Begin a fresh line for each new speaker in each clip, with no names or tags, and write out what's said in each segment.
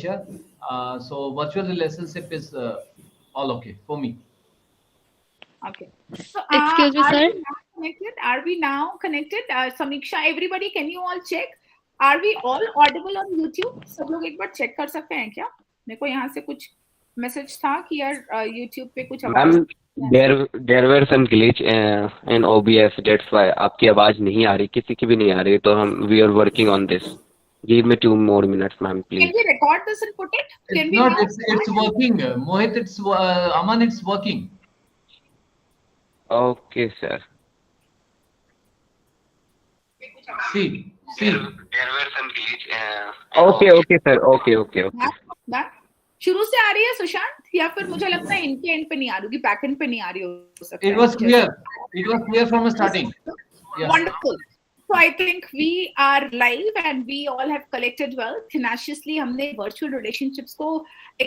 So virtual relationship is all okay for me.
Okay. So
Excuse me,
are
sir.
we now connected? Are we now connected? Samiksha, everybody, can you all check? Are we all audible on YouTube? सब लोग एक बार check कर सकते हैं क्या? मेरे को यहाँ से कुछ message था कि यार YouTube पे कुछ आवाज
ma'am there were some glitch in OBS, that's why आपकी आवाज नहीं आ रही, किसी की भी नहीं आ रही, तो हम we are working on this. Give me 2 more minutes, ma'am,
Can
please.
we record this and put it? Can
It's
we
not.
now
It's working. Mohit, it's Aman. It's working.
Okay, sir.
See.
There were some glitch. Okay, sir. Okay.
That शुरू से आ रही है सुशांत या फिर मुझे लगता है इनके एंड पे नहीं आ रही होगी, बैक एंड पे नहीं आ रही हो सकता है.
It was clear. It was clear from the starting. Yeah.
Wonderful. So I think we are live and we all have collected well. Tenaciously हमने virtual relationships को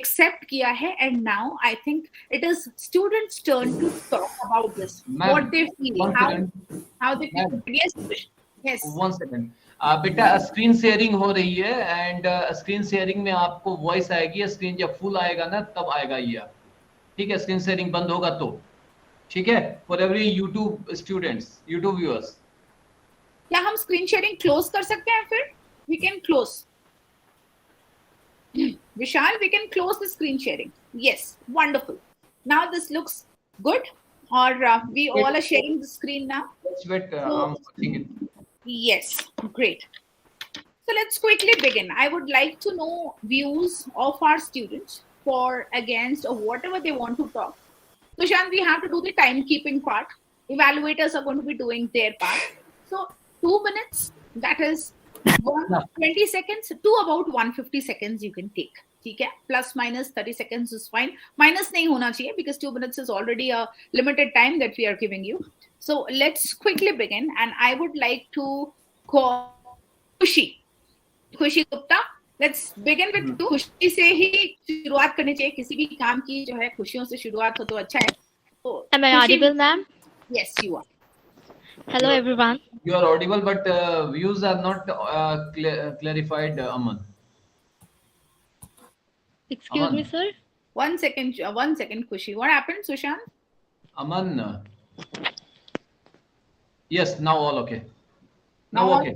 accept किया है, and now I think it is students' turn to talk about this. What they feel, how they feel. Yes.
1 second. बेटा screen sharing हो रही है and screen sharing में आपको वॉइस आएगी. स्क्रीन जब फुल आएगा ना तब आएगा ये. ठीक है, स्क्रीन शेयरिंग बंद होगा तो. ठीक है, for every YouTube students, YouTube viewers.
क्या हम स्क्रीन शेयरिंग क्लोज कर सकते हैं? फिर we can close. Vishal, we can close the screen sharing. Yes, wonderful. Now this looks good. Or we all are sharing the screen now.
Let's wait. I'm watching it.
Yes, great. So let's quickly begin. I would like to know views of our students for, against, or whatever they want to talk. Sushant, we have to do the timekeeping part. Evaluators are going to be doing their part. So 2 minutes, that is 20 seconds to about 150 seconds you can take. ठीक है, plus minus 30 seconds is fine. Minus नहीं होना चाहिए because 2 minutes is already a limited time that we are giving you. So let's quickly begin, and I would like to call खुशी Gupta. Let's begin with खुशी से ही शुरुआत करनी चाहिए. किसी भी काम की जो है खुशियों से शुरुआत हो तो अच्छा है. तो
Am I audible, ma'am?
Yes, you are.
Hello, everyone.
You are audible, but views are not clarified, Aman.
Excuse
Aman.
me, sir.
1 second, Khushi. What happened, Sushant?
Aman. Yes, now all okay. Now
Now
okay.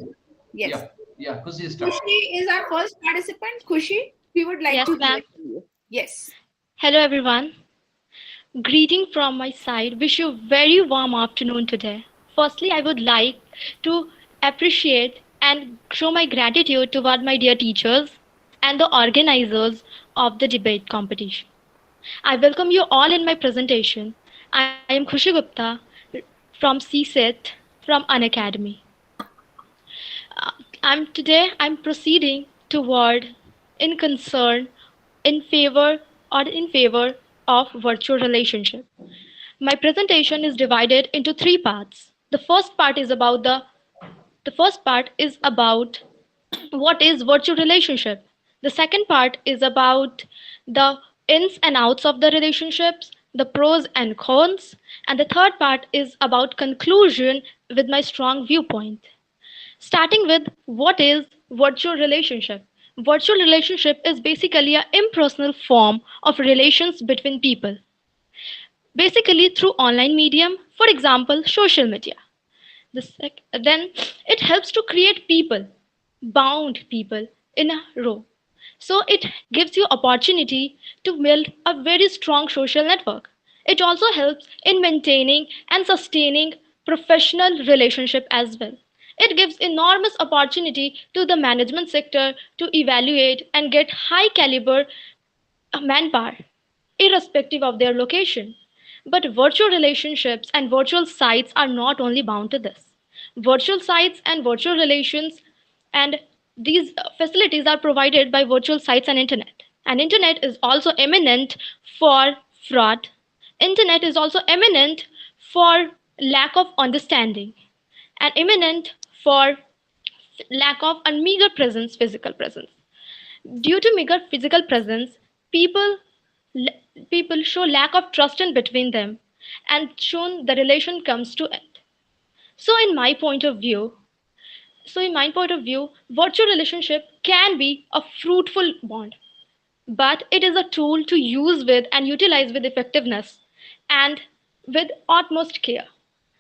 Yes.
Yeah. Khushi, start.
Khushi is our first participant. Khushi, we would like
Yes,
to
ma'am.
hear from you. Yes.
Hello, everyone. Greeting from my side. Wish you a very warm afternoon today. Firstly, I would like to appreciate and show my gratitude toward my dear teachers and the organizers of the debate competition. I welcome you all in my presentation. I am Khushi Gupta from CSEET from Unacademy. I'm proceeding toward in concern in favor of virtual relationship. My presentation is divided into 3 parts. The first part is about what is virtual relationship. The second part is about the ins and outs of the relationships, the pros and cons, and the third part is about conclusion with my strong viewpoint. Starting with what is virtual relationship. Virtual relationship is basically an impersonal form of relations between people. Basically through online medium, for example, social media. Then it helps to create bound people in a row. So it gives you opportunity to build a very strong social network. It also helps in maintaining and sustaining professional relationship as well. It gives enormous opportunity to the management sector to evaluate and get high caliber manpower, irrespective of their location. But virtual relationships and virtual sites are not only bound to this. Virtual sites and virtual relations and these facilities are provided by virtual sites and internet. And internet is also eminent for fraud. Internet is also eminent for lack of understanding and eminent for lack of and meager presence, physical presence. Due to meager physical presence, people show lack of trust in between them and shown the relation comes to end. So in my point of view, virtual relationship can be a fruitful bond. but it is a tool to use with and utilize with effectiveness and with utmost care.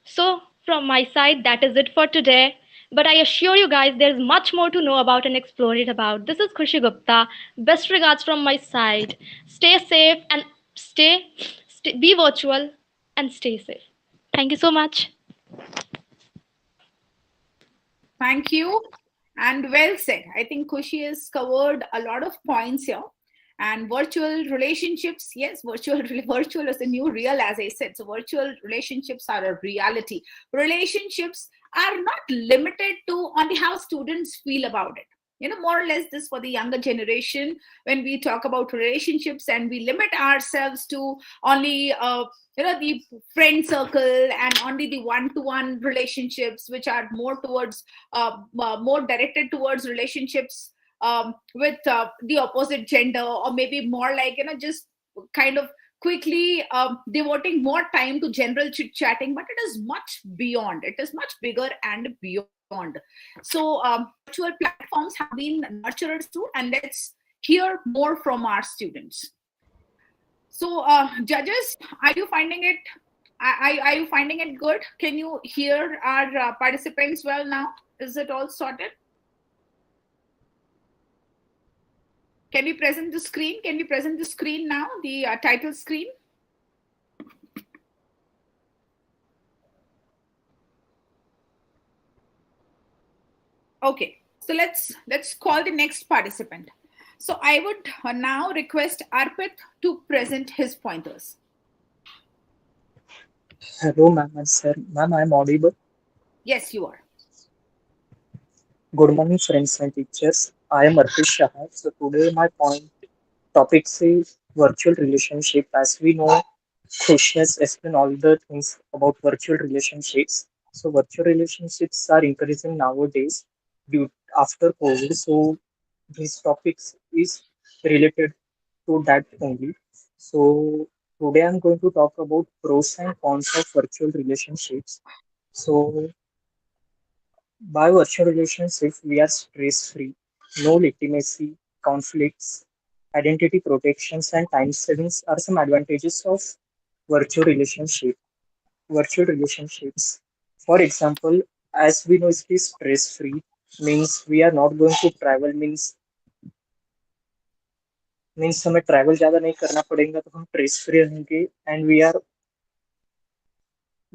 So, from my side, that is it for today. But I assure you guys, there's much more to know about and explore it about. This is Khushi Gupta. Best regards from my side. Stay safe and be virtual and stay safe. Thank you so much.
Thank you. And well said. I think Kushi has covered a lot of points here. And virtual relationships, yes, virtual is the new real, as I said. So virtual relationships are a reality. Relationships are not limited to only how students feel about it. More or less this for the younger generation, when we talk about relationships and we limit ourselves to only the friend circle and only the one-to-one relationships, which are more towards more directed towards relationships with the opposite gender, or maybe more like just kind of quickly devoting more time to general chit chatting. But it is much beyond, it is much bigger and beyond. So virtual platforms have been nurturers too, and let's hear more from our students. So judges, are you finding it good? Can you hear our participants well now? Is it all sorted? Can we present the screen? Can we present the screen now, the title screen? Okay, so let's call the next participant. So I would now request Arpit to present his pointers.
Hello, ma'am and sir. Ma'am, I am audible.
Yes, you are.
Good morning, friends and teachers. I am Arpish Shah. So today my topic is virtual relationship. As we know, Khushi has explained all the things about virtual relationships. So virtual relationships are increasing nowadays due after COVID. So this topic is related to that only. So today I'm going to talk about pros and cons of virtual relationships. So by virtual relationships, we are stress free, no legitimacy, conflicts, identity protections, and time savings are some advantages of virtual relationship. Virtual relationships. For example, as we know, it is stress free, means we are not going to travel, means हमें travel ज़्यादा नहीं करना पड़ेगा तो हम stress free रहेंगे and we are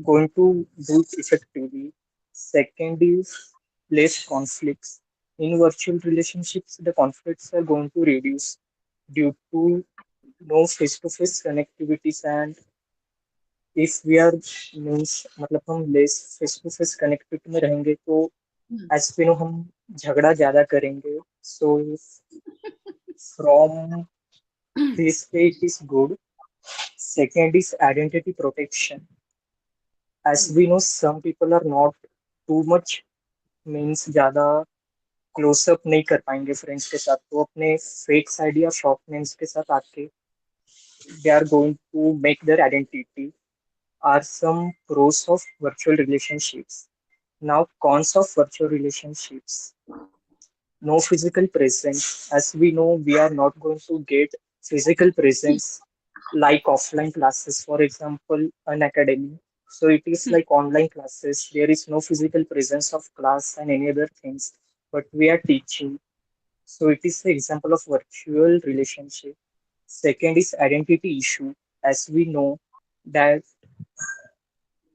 going to do it effectively. Second is less conflicts. In virtual relationships, the conflicts are going to reduce due to no face-to-face connectivities, and if we are means मतलब हम less face-to-face connectivity में रहेंगे तो as we know हम झगड़ा ज़्यादा करेंगे. So from this way it is good. Second is identity protection. As we know, some people are not too much means ज़्यादा क्लोजअप नहीं कर पाएंगे फ्रेंड्स के साथ, तो अपने फेक आइडिया शॉर्ट नेम्स के साथ आके they are going to make their identity are some pros of virtual relationships. Now cons of virtual relationships. No physical presence. As we know, we are not going to get physical presence like offline classes, for example, Unacademy. So it is like online classes. There is no physical presence of class and any other things, but we are teaching. So it is the example of virtual relationship. Second is identity issue. As we know that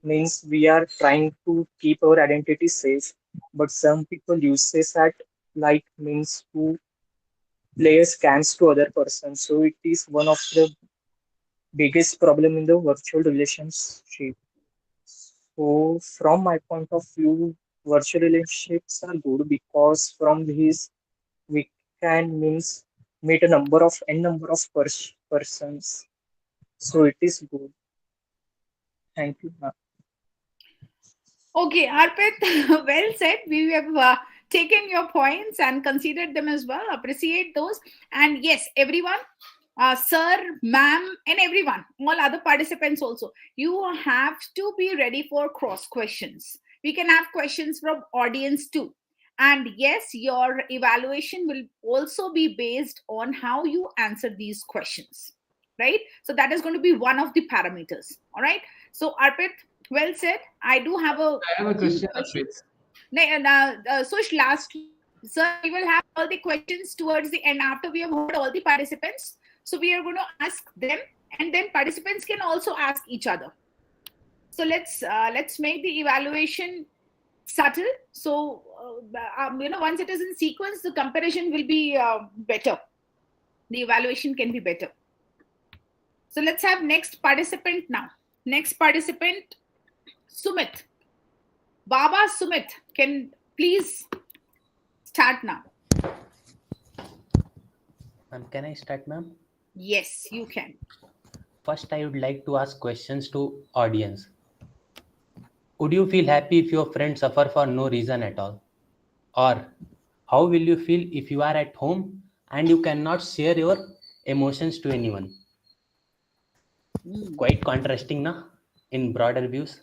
means we are trying to keep our identity safe, but some people use this at like means to play scams to other persons. So it is one of the biggest problem in the virtual relationship. So from my point of view, virtual relationships are good because from these we can means meet a number of persons. So it is good. Thank you, ma'am.
Okay, Arpit, well said. We have taken your points and considered them as well. Appreciate those. And yes, everyone, sir, ma'am, and everyone, all other participants also, you have to be ready for cross questions. We can have questions from audience too. And yes, your evaluation will also be based on how you answer these questions, right? So that is going to be one of the parameters. All right. So Arpit, well said. I do have a
I have a
few
question, Arpit.
questions. So lastly, sir, we will have all the questions towards the end after we have heard all the participants. So we are going to ask them, and then participants can also ask each other. So let's make the evaluation subtle. So once it is in sequence, the comparison will be better. The evaluation can be better. So let's have next participant now. Next participant, Sumit. Baba Sumit, can please start now.
Ma'am, can I start, ma'am?
Yes, you can.
First, I would like to ask questions to audience. Would you feel happy if your friends suffer for no reason at all? Or how will you feel if you are at home and you cannot share your emotions to anyone? Quite contrasting, na? In broader views.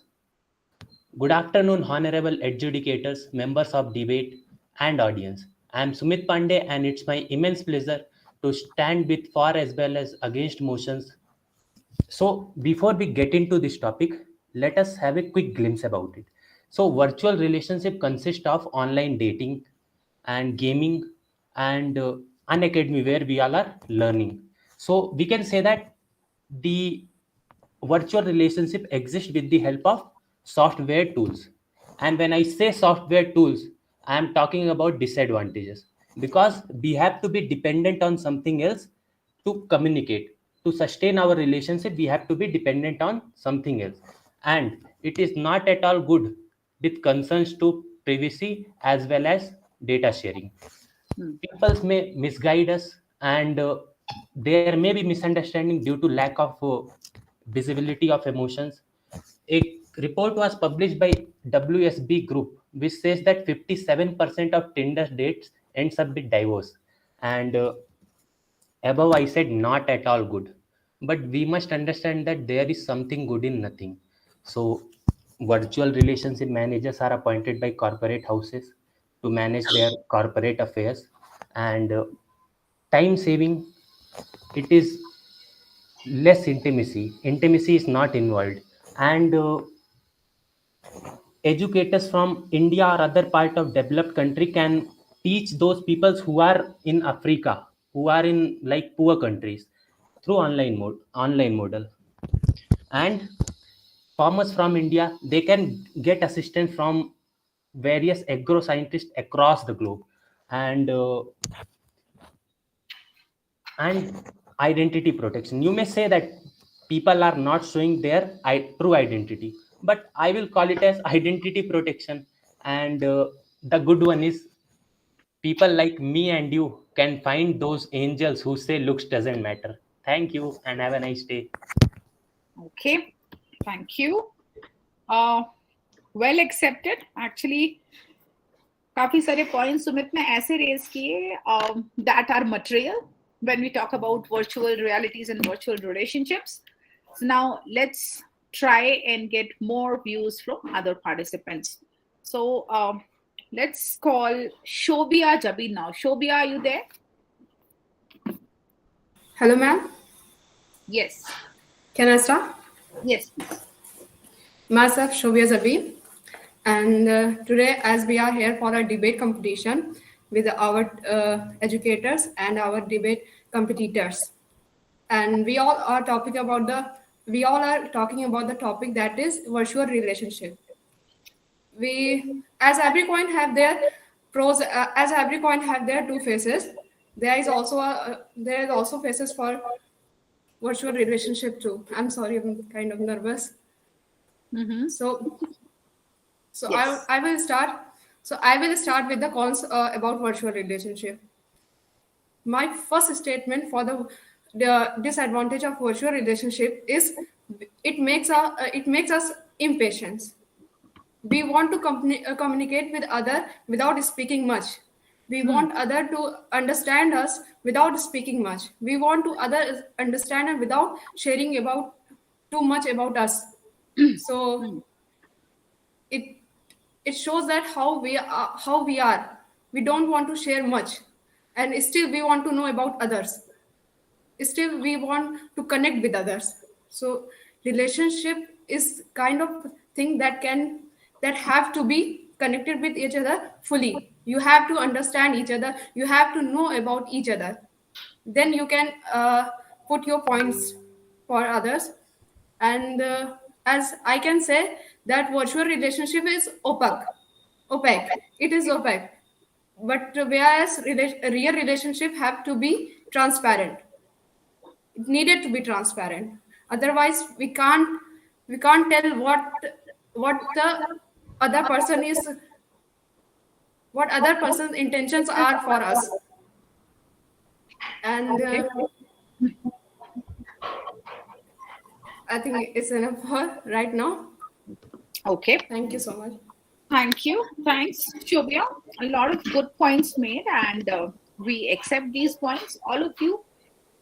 Good afternoon, honorable adjudicators, members of debate, and audience. I am Sumit Pandey, and it's my immense pleasure to stand with for as well as against motions. So, before we get into this topic, let us have a quick glimpse about it. So, virtual relationship consist of online dating and gaming and Unacademy, where we all are learning. So, we can say that the virtual relationship exists with the help of software tools. And when I say software tools, I am talking about disadvantages, because we have to be dependent on something else to communicate. To sustain our relationship, we have to be dependent on something else, and it is not at all good with concerns to privacy as well as data sharing. People may misguide us, and there may be misunderstanding due to lack of visibility of emotions. A report was published by WSB Group, which says that 57% of Tinder dates ends up with divorce. And above, I said not at all good. But we must understand that there is something good in nothing. So, virtual relationship managers are appointed by corporate houses to manage their corporate affairs, and time saving. It is less intimacy. Intimacy is not involved, and educators from India or other part of developed country can teach those peoples who are in Africa, who are in like poor countries, through online model. And farmers from India, they can get assistance from various agro scientists across the globe. And identity protection, you may say that people are not showing their true identity, but I will call it as identity protection. And the good one is, people like me and you can find those angels who say looks doesn't matter. Thank you and have a nice day.
Okay, thank you. Well accepted. Actually, काफी सारे points Sumit ने ऐसे raise किए that are material when we talk about virtual realities and virtual relationships. So now let's try and get more views from other participants. So let's call Shobia Jabin now. Shobia, are you there?
Hello, ma'am.
Yes.
Can I start?
Yes, please.
Myself, Shobia Zabin. And today, as we are here for a debate competition with our educators and our debate competitors, and we all are talking about the topic that is virtual relationship. As every coin have their pros, as every coin have their two faces. There is also faces for virtual relationship too. I'm sorry, I'm kind of nervous.
Mm-hmm.
So
Yes.
I will start. So I will start with the cons about virtual relationship. My first statement for the disadvantage of virtual relationship is it makes us impatient. We want to communicate with other without speaking much. We want other to understand us without speaking much. We want to other understand and without sharing about too much about us. So it shows that how we are we don't want to share much, and still we want to know about others, still we want to connect with others. So relationship is kind of thing that have to be connected with each other fully. You have to understand each other, you have to know about each other, then you can put your points for others. And as I can say that virtual relationship is opaque, it is opaque, but whereas real relationship have to be transparent, it needed to be transparent, otherwise we can't tell what the other person is, what other person's intentions are for us. And I think it's enough for right now.
Okay.
Thank you so much.
Thank you. Thanks, Shobhya. A lot of good points made, and we accept these points. All of you,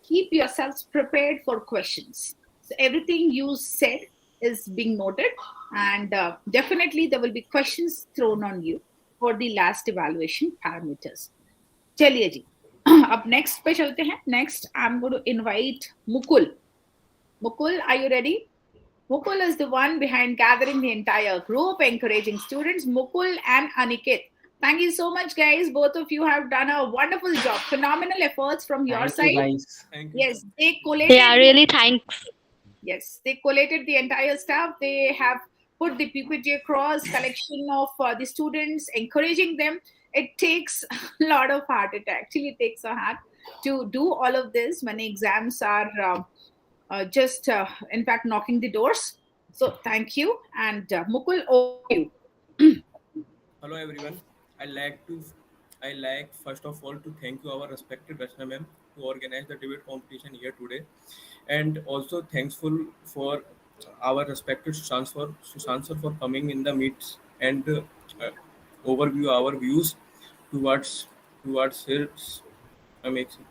keep yourselves prepared for questions. So everything you said is being noted, and definitely there will be questions thrown on you for the last evaluation parameters. चलिए जी, अब next पे चलते हैं. Next, I'm going to invite Mukul. Mukul, are you ready? Mukul is the one behind gathering the entire group, encouraging students. Mukul and Aniket. Thank you so much, guys. Both of you have done a wonderful job. Phenomenal efforts from your side.
Guys.
Yes, they collated.
Yeah, really thanks.
Yes, they collated the entire staff. They have put the PPT across, collection of the students, encouraging them. It takes a lot of heart. It actually takes a heart to do all of this when exams are just, in fact, knocking the doors. So thank you. And Mukul, over to you.
Hello everyone. I like first of all to thank you our respected Rachana ma'am to organize the debate competition here today, and also thankful for our respected Sushant for coming in the meets and overview our views towards his amazing.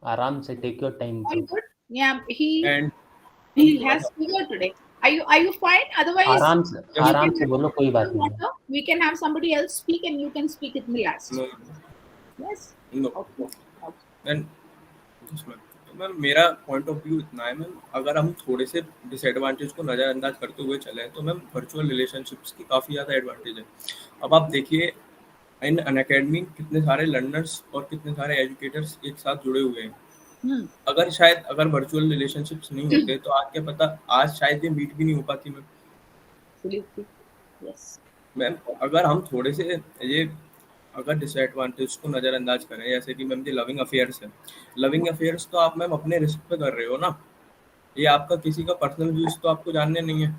आराम से, take your time.
All good? Yeah, he
And
has fever today. Are you fine? Otherwise,
आराम से बोलो, कोई बात नहीं.
we can have somebody else speak and you can speak it last.
no,
Yes.
no.
Okay.
And ma'am मेरा point of view इतना है ma'am, अगर हम थोड़े से डिसएडवांटेज को नज़रअंदाज करते हुए चलें तो मैम वर्चुअल रिलेशनशिप्स की काफ़ी ज़्यादा एडवांटेज है. अब आप देखिए इन अनअकैडमी कितने सारे लर्नर्स और कितने सारे एजुकेटर्स एक साथ जुड़े हुए हैं. अगर वर्चुअल रिलेशनशिप्स नहीं होते तो आज क्या पता, आज शायद ये मीट भी नहीं हो पाती मैम. मैम अगर हम थोड़े से ये अगर डिसएडवांटेज को नज़रअंदाज करें, जैसे कि मैम लविंग अफेयर्स है, लविंग अफेयर्स तो आप मैम अपने रिस्क पे कर रहे हो ना, ये आपका किसी का पर्सनल व्यूज तो आपको जानने नहीं है.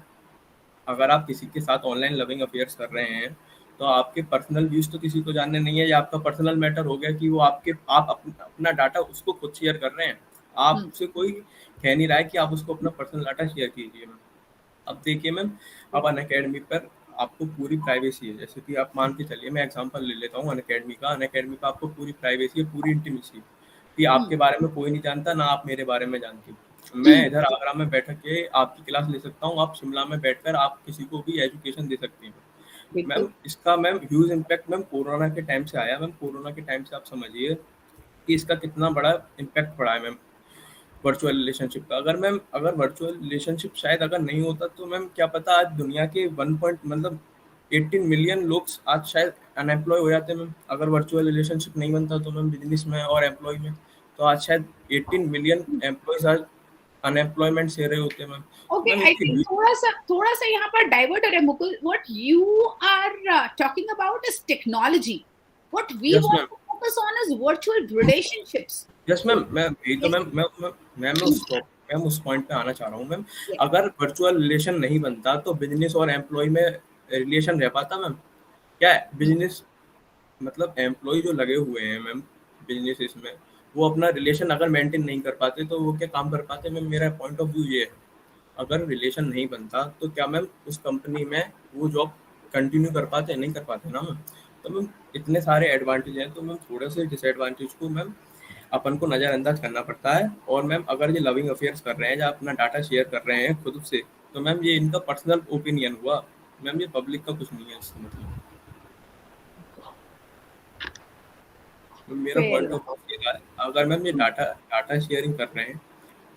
अगर आप किसी के साथ ऑनलाइन लविंग अफेयर्स कर रहे हैं तो आपके पर्सनल व्यूज तो किसी को जानने नहीं है, या आपका पर्सनल मैटर हो गया कि वो आप अपना डाटा उसको खुद शेयर कर रहे हैं. आपसे कोई कह नहीं रहा है कि आप उसको अपना पर्सनल डाटा शेयर कीजिए मैम. अब देखिए मैम, अब अनअकैडमी पर आपको पूरी प्राइवेसी है. जैसे कि आप मान के चलिए, मैं एग्जांपल ले लेता हूँ अनअकैडमी का आपको पूरी प्राइवेसी है, पूरी इंटीमेसी कि आपके बारे में कोई नहीं जानता, ना आप मेरे बारे में जानती. मैं इधर आगरा में बैठ के आपकी क्लास ले सकता हूँ, आप शिमला में बैठकर आप किसी को भी एजुकेशन दे सकती हैं मैम. इसका ma'am huge impact ma'am corona के टाइम से आया. मैम कोरोना के टाइम से आप समझिए कि इसका कितना बड़ा इम्पैक्ट पड़ा है मैम वर्चुअल रिलेशनशिप का. अगर वर्चुअल रिलेशनशिप शायद अगर नहीं होता तो मैम क्या पता आज दुनिया के 18 मिलियन लोग आज शायद अनएम्प्लॉय हो जाते मैम. अगर वर्चुअल रिलेशनशिप नहीं बनता तो मैम बिजनेस में और एम्प्लॉय में तो आज शायद 18 मिलियन एम्प्लॉयज आज अनएम्प्लॉयमेंट से रहे होते मैम.
Okay, I think थोड़ा सा यहाँ पर डाइवर्ट है Mukul. What you are talking about is technology. What we want to focus on is virtual relationships.
Yes ma'am, मैं उस पॉइंट पे आना चाह रहा हूँ मैम. अगर वर्चुअल रिलेशन नहीं बनता तो बिजनेस और एम्प्लॉय में रिलेशन रह पाता मैम? क्या है बिजनेस मतलब एम्प्लॉय जो लगे हुए हैं मैम बिजनेस में, वो अपना रिलेशन अगर मेंटेन नहीं कर पाते तो वो क्या काम कर पाते मैम? मेरा पॉइंट ऑफ व्यू ये है, अगर रिलेशन नहीं बनता तो क्या मैम उस कंपनी में वो जॉब कंटिन्यू कर पाते? नहीं कर पाते ना मैम. तो मैम इतने सारे एडवांटेज हैं, तो मैम थोड़े से डिसएडवांटेज को मैम अपन को नज़रअंदाज करना पड़ता है। और मैम अगर ये लविंग अफेयर्स कर रहे हैं या अपना डाटा शेयर कर रहे हैं खुद से, तो मैम ये इनका पर्सनल ओपिनियन हुआ मैम, ये पब्लिक का कुछ नहीं है इसका मतलब। मेरा पॉइंट ऑफ व्यू ये है, अगर मैम ये डाटा शेयरिंग कर रहे हैं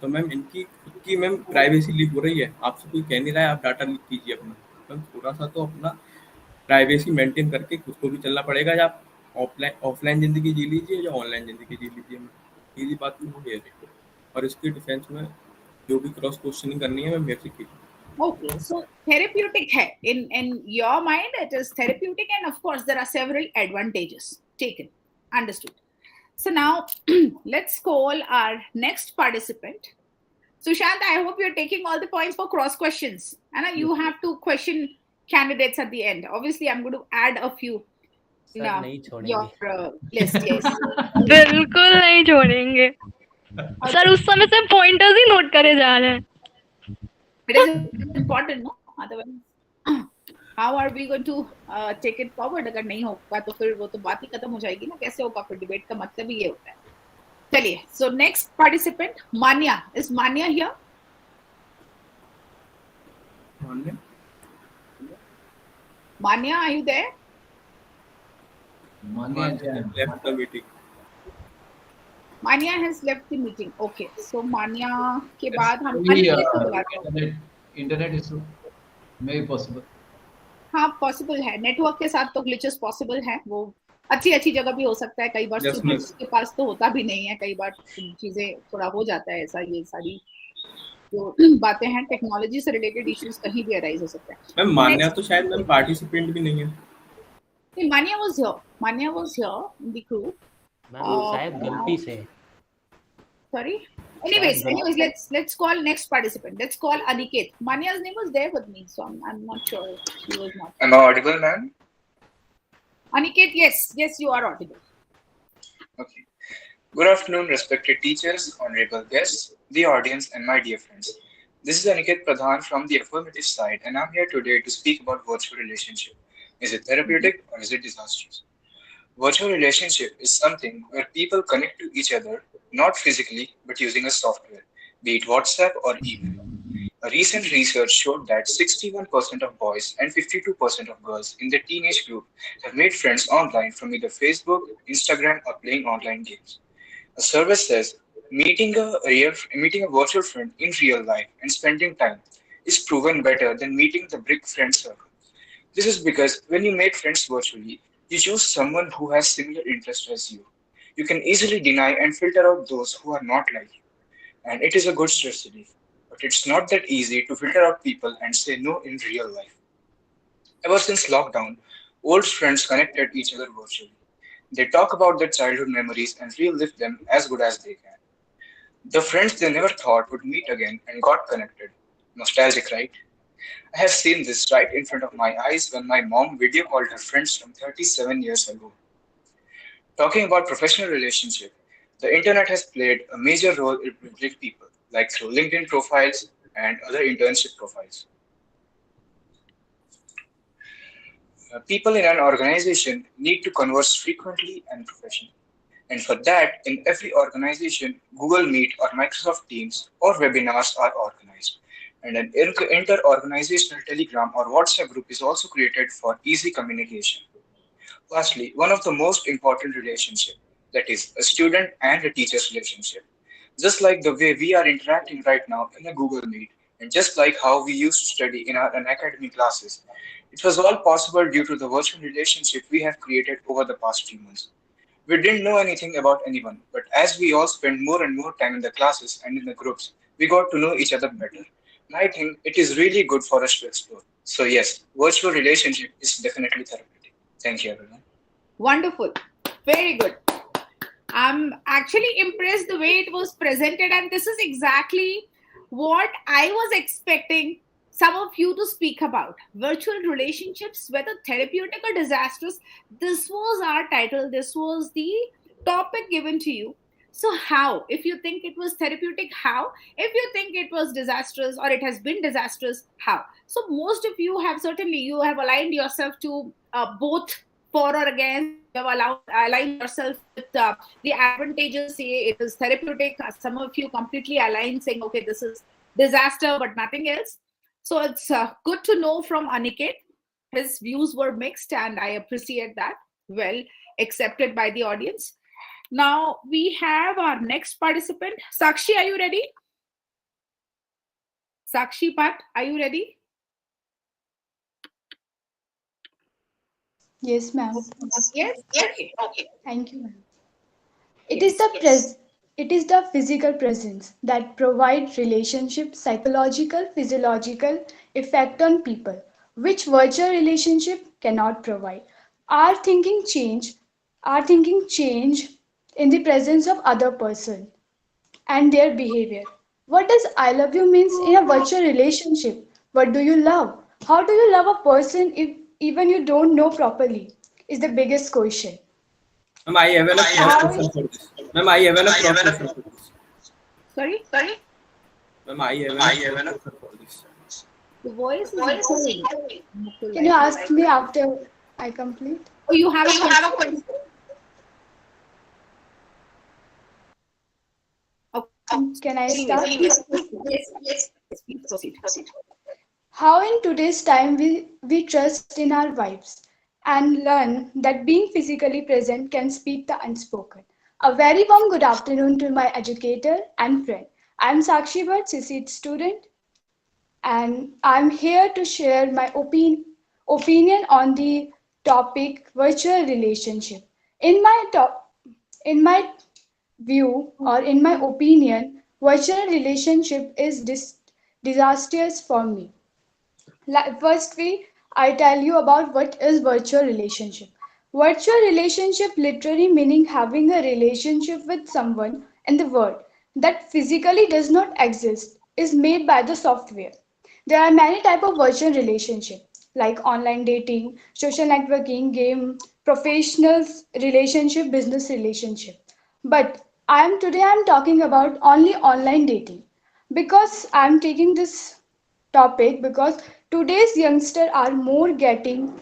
तो मैम इनकी खुद की मैम प्राइवेसी लीक हो रही है। आपसे कोई कह नहीं रहा है आप डाटा लीक कीजिए अपना, मैम थोड़ा सा तो अपना प्राइवेसी मेंटेन करके खुद को भी चलना पड़ेगा। या आप ऑफलाइन ज़िंदगी जी लीजिए या ऑनलाइन ज़िंदगी जी लीजिए, सीधी बात तो वो है। और इसके डिफेंस में जो भी क्रॉस क्वेश्चनिंग करनी है मैम मेरे से कीजिए।
Okay, so therapeutic hai. In your mind, it is therapeutic, and of course, there are several advantages taken. Understood. So now, let's call our next participant. Sushant, I hope you're taking all the points for cross questions. And you have to question candidates at the end. Obviously, I'm going to add a few.
Sir नहीं छोड़ेंगे
Your list, yes.
बिल्कुल नहीं छोड़ेंगे sir, उस समय से pointers ही note करे जा रहे हैं.
It is important, no? Otherwise, how are we going to take it forward? अगर नहीं होगा तो फिर वो तो बात ही खत्म हो जाएगी ना. कैसे होगा फिर? डिबेट का मतलब ही ये होता है. चलिए. So next participant, Manya. Is Manya here? Manya, are you there?
Manya left the meeting.
Manya has left the meeting. Okay. So Manya के बाद हम
इंटरनेट इशू मे पॉसिबल.
हाँ पॉसिबल है. नेटवर्क के साथ तो ग्लिचेस पॉसिबल है. वो अच्छी जगह भी हो सकता है. कई बार स्टूडेंट्स के पास तो होता भी नहीं है. कई बार चीजें थोड़ा हो जाता है ऐसा. ये सारी जो बातें हैं टेक्नोलॉजी से रिलेटेड इश्यूज कहीं भी अराइज हो सकता है.
मैम मान्या तो शायद मैम पार्टिसिपेंट भी नहीं है.
Manya was here. Manya was here in the crew.
शायद गलती से.
Sorry. Anyways, let's call next participant. Let's call Aniket. Manya's name was there with me, so I'm not sure if she was not.
Am I audible, ma'am?
Aniket, yes, you are audible.
Okay. Good afternoon, respected teachers, honorable guests, the audience, and my dear friends. This is Aniket Pradhan from the affirmative side, and I'm here today to speak about virtual relationship. Is it therapeutic or is it disastrous? Virtual relationship is something where people connect to each other, not physically, but using a software, be it WhatsApp or email. A recent research showed that 61% of boys and 52% of girls in the teenage group have made friends online from either Facebook, Instagram, or playing online games. A survey says meeting a virtual friend in real life and spending time is proven better than meeting the brick friend circle. This is because when you make friends virtually, you choose someone who has similar interests as you. You can easily deny and filter out those who are not like you. And it is a good stress relief. But it's not that easy to filter out people and say no in real life. Ever since lockdown, old friends connected each other virtually. They talk about their childhood memories and relive them as good as they can. The friends they never thought would meet again and got connected. Nostalgic, right? I have seen this right in front of my eyes when my mom video called her friends from 37 years ago. Talking about professional relationship, the internet has played a major role in building people, like through LinkedIn profiles and other internship profiles. People in an organization need to converse frequently and professionally. And for that, in every organization, Google Meet or Microsoft Teams or webinars are organized. And an inter-organizational Telegram or WhatsApp group is also created for easy communication. Lastly, one of the most important relationships, that is a student and a teacher's relationship. Just like the way we are interacting right now in a Google Meet, and just like how we used to study in our Unacademy classes, it was all possible due to the virtual relationship we have created over the past few months. We didn't know anything about anyone, but as we all spent more and more time in the classes and in the groups, we got to know each other better. And I think it is really good for us to explore. So yes, virtual relationship is definitely therapeutic. Thank you, everyone.
Wonderful. Very good. I'm actually impressed the way it was presented, and this is exactly what I was expecting some of you to speak about. Virtual relationships, whether therapeutic or disastrous, this was our title. This was the topic given to you. So how? If you think it was therapeutic, how? If you think it was disastrous or it has been disastrous, how? So most of you have certainly, you have aligned yourself to both for or against You have aligned yourself with the advantages. Say it is therapeutic. Some of you completely aligned, saying, "Okay, this is disaster," but nothing else. So it's good to know from Aniket. His views were mixed, and I appreciate that. Well accepted by the audience. Now we have our next participant. Sakshi, are you ready? Sakshi Pat, are you ready?
Yes, ma'am.
Yes. Okay.
Thank you, ma'am. It is the physical presence that provides relationship psychological, physiological effect on people, which virtual relationship cannot provide. Our thinking change, our thinking change in the presence of other person and their behavior. What does I love you means in a virtual relationship? What do you love? How do you love a person if even you don't know properly? Is the biggest question.
Ma'am, I have a cross question for this. Ma'am, I have a cross question for this.
Sorry?
Ma'am, I have a cross question for this.
The voice is echoing.
Can you ask me after I complete?
Oh, you have a question?
Can I start?
Yes, please proceed.
How in today's time we trust in our vibes and learn that being physically present can speak the unspoken. A very warm good afternoon to my educator and friend. I'm Sakshi Bhatt, CSEET student, and I'm here to share my opinion on the topic virtual relationship. In my view or in my opinion, virtual relationship is disastrous for me. Firstly, I tell you about what is virtual relationship. Virtual relationship literally meaning having a relationship with someone in the world that physically does not exist is made by the software. There are many type of virtual relationship like online dating, social networking, game, professional relationship, business relationship. But I'm talking about only online dating because I'm taking this topic because today's youngsters are more getting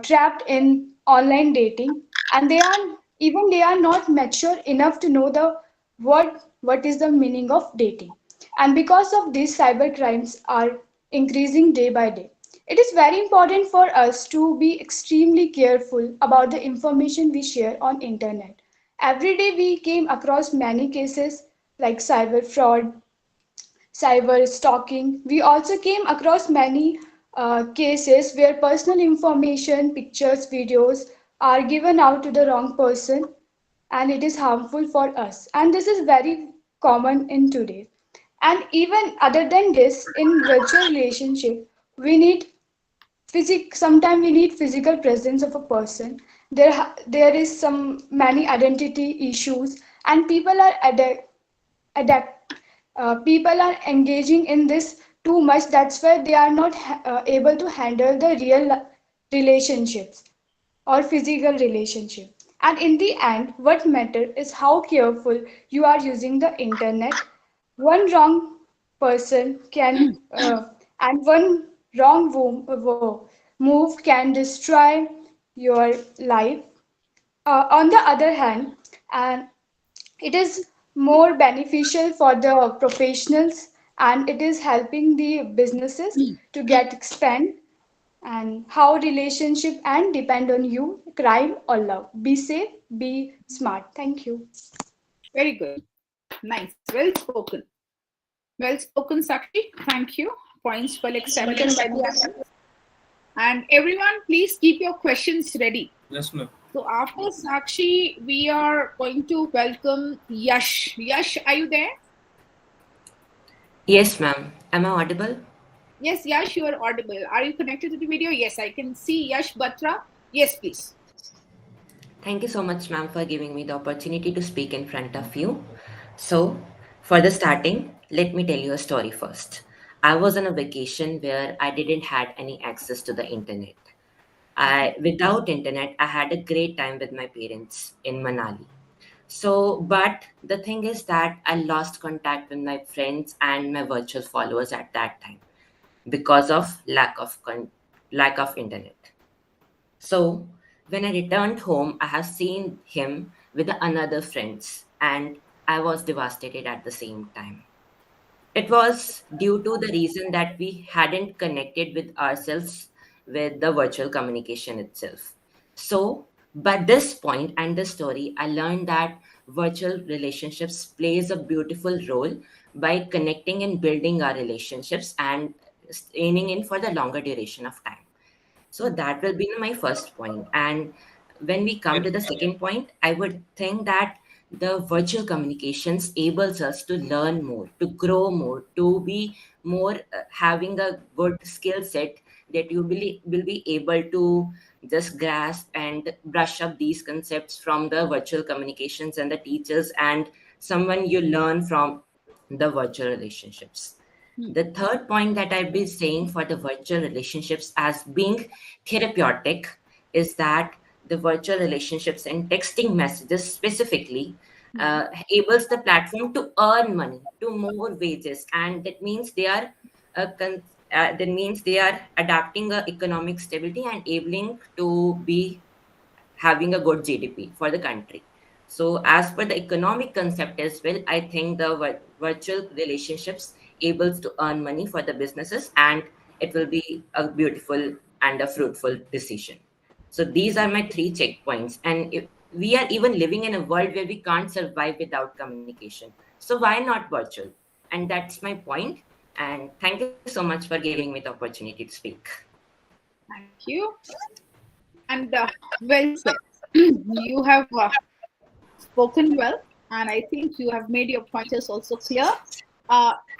trapped in online dating and they are not mature enough to know the what is the meaning of dating, and because of these cyber crimes are increasing day by day. It is very important for us to be extremely careful about the information we share on internet. Every day we came across many cases like cyber fraud, cyber stalking. We also came across many cases where personal information, pictures, videos are given out to the wrong person and it is harmful for us. And this is very common in today. And even other than this, in virtual relationship, we need sometimes we need physical presence of a person. There is some many identity issues and adapt people are engaging in this too much. That's why they are not able to handle the real relationships or physical relationship. And in the end, what matters is how careful you are using the internet. One wrong person can and one wrong move can destroy your life. On the other hand, and it is more beneficial for the professionals and it is helping the businesses to get expand, and how relationship and depend on you, crime or love. Be safe, be smart. Thank you.
Very good. Nice. Well spoken. Well spoken, Sakshi. Thank you. Points well accepted by the others. And everyone, please keep your questions ready.
Yes, ma'am.
So after Sakshi, we are going to welcome Yash. Yash, are you there?
Yes, ma'am. Am I audible?
Yes, Yash, you are audible. Are you connected to the video? Yes, I can see Yash Batra. Yes, please.
Thank you so much, ma'am, for giving me the opportunity to speak in front of you. So, for the starting, let me tell you a story first. I was on a vacation where I didn't had any access to the internet. Without internet, I had a great time with my parents in Manali. So, but the thing is that I lost contact with my friends and my virtual followers at that time because of lack of internet. So when I returned home, I have seen him with another friends, and I was devastated at the same time. It was due to the reason that we hadn't connected with ourselves with the virtual communication itself. So, by this point and the story, I learned that virtual relationships plays a beautiful role by connecting and building our relationships and staying in for the longer duration of time. So that will be my first point. And when we come to the second point, I would think that the virtual communications enables us to learn more, to grow more, to be more having a good skill set that you will be able to just grasp and brush up these concepts from the virtual communications and the teachers and someone you learn from the virtual relationships. The third point that I'll be saying for the virtual relationships as being therapeutic is that the virtual relationships and texting messages specifically enables the platform to earn money, to more wages, and that means they are adapting economic stability and enabling to be having a good GDP for the country. So, as per the economic concept as well, I think the virtual relationships able to earn money for the businesses, and it will be a beautiful and a fruitful decision. So, these are my three checkpoints, and we are even living in a world where we can't survive without communication. So, why not virtual? And that's my point. And thank you so much for giving me the opportunity to speak.
Thank you. And well said. You have spoken well, and I think you have made your pointers also clear.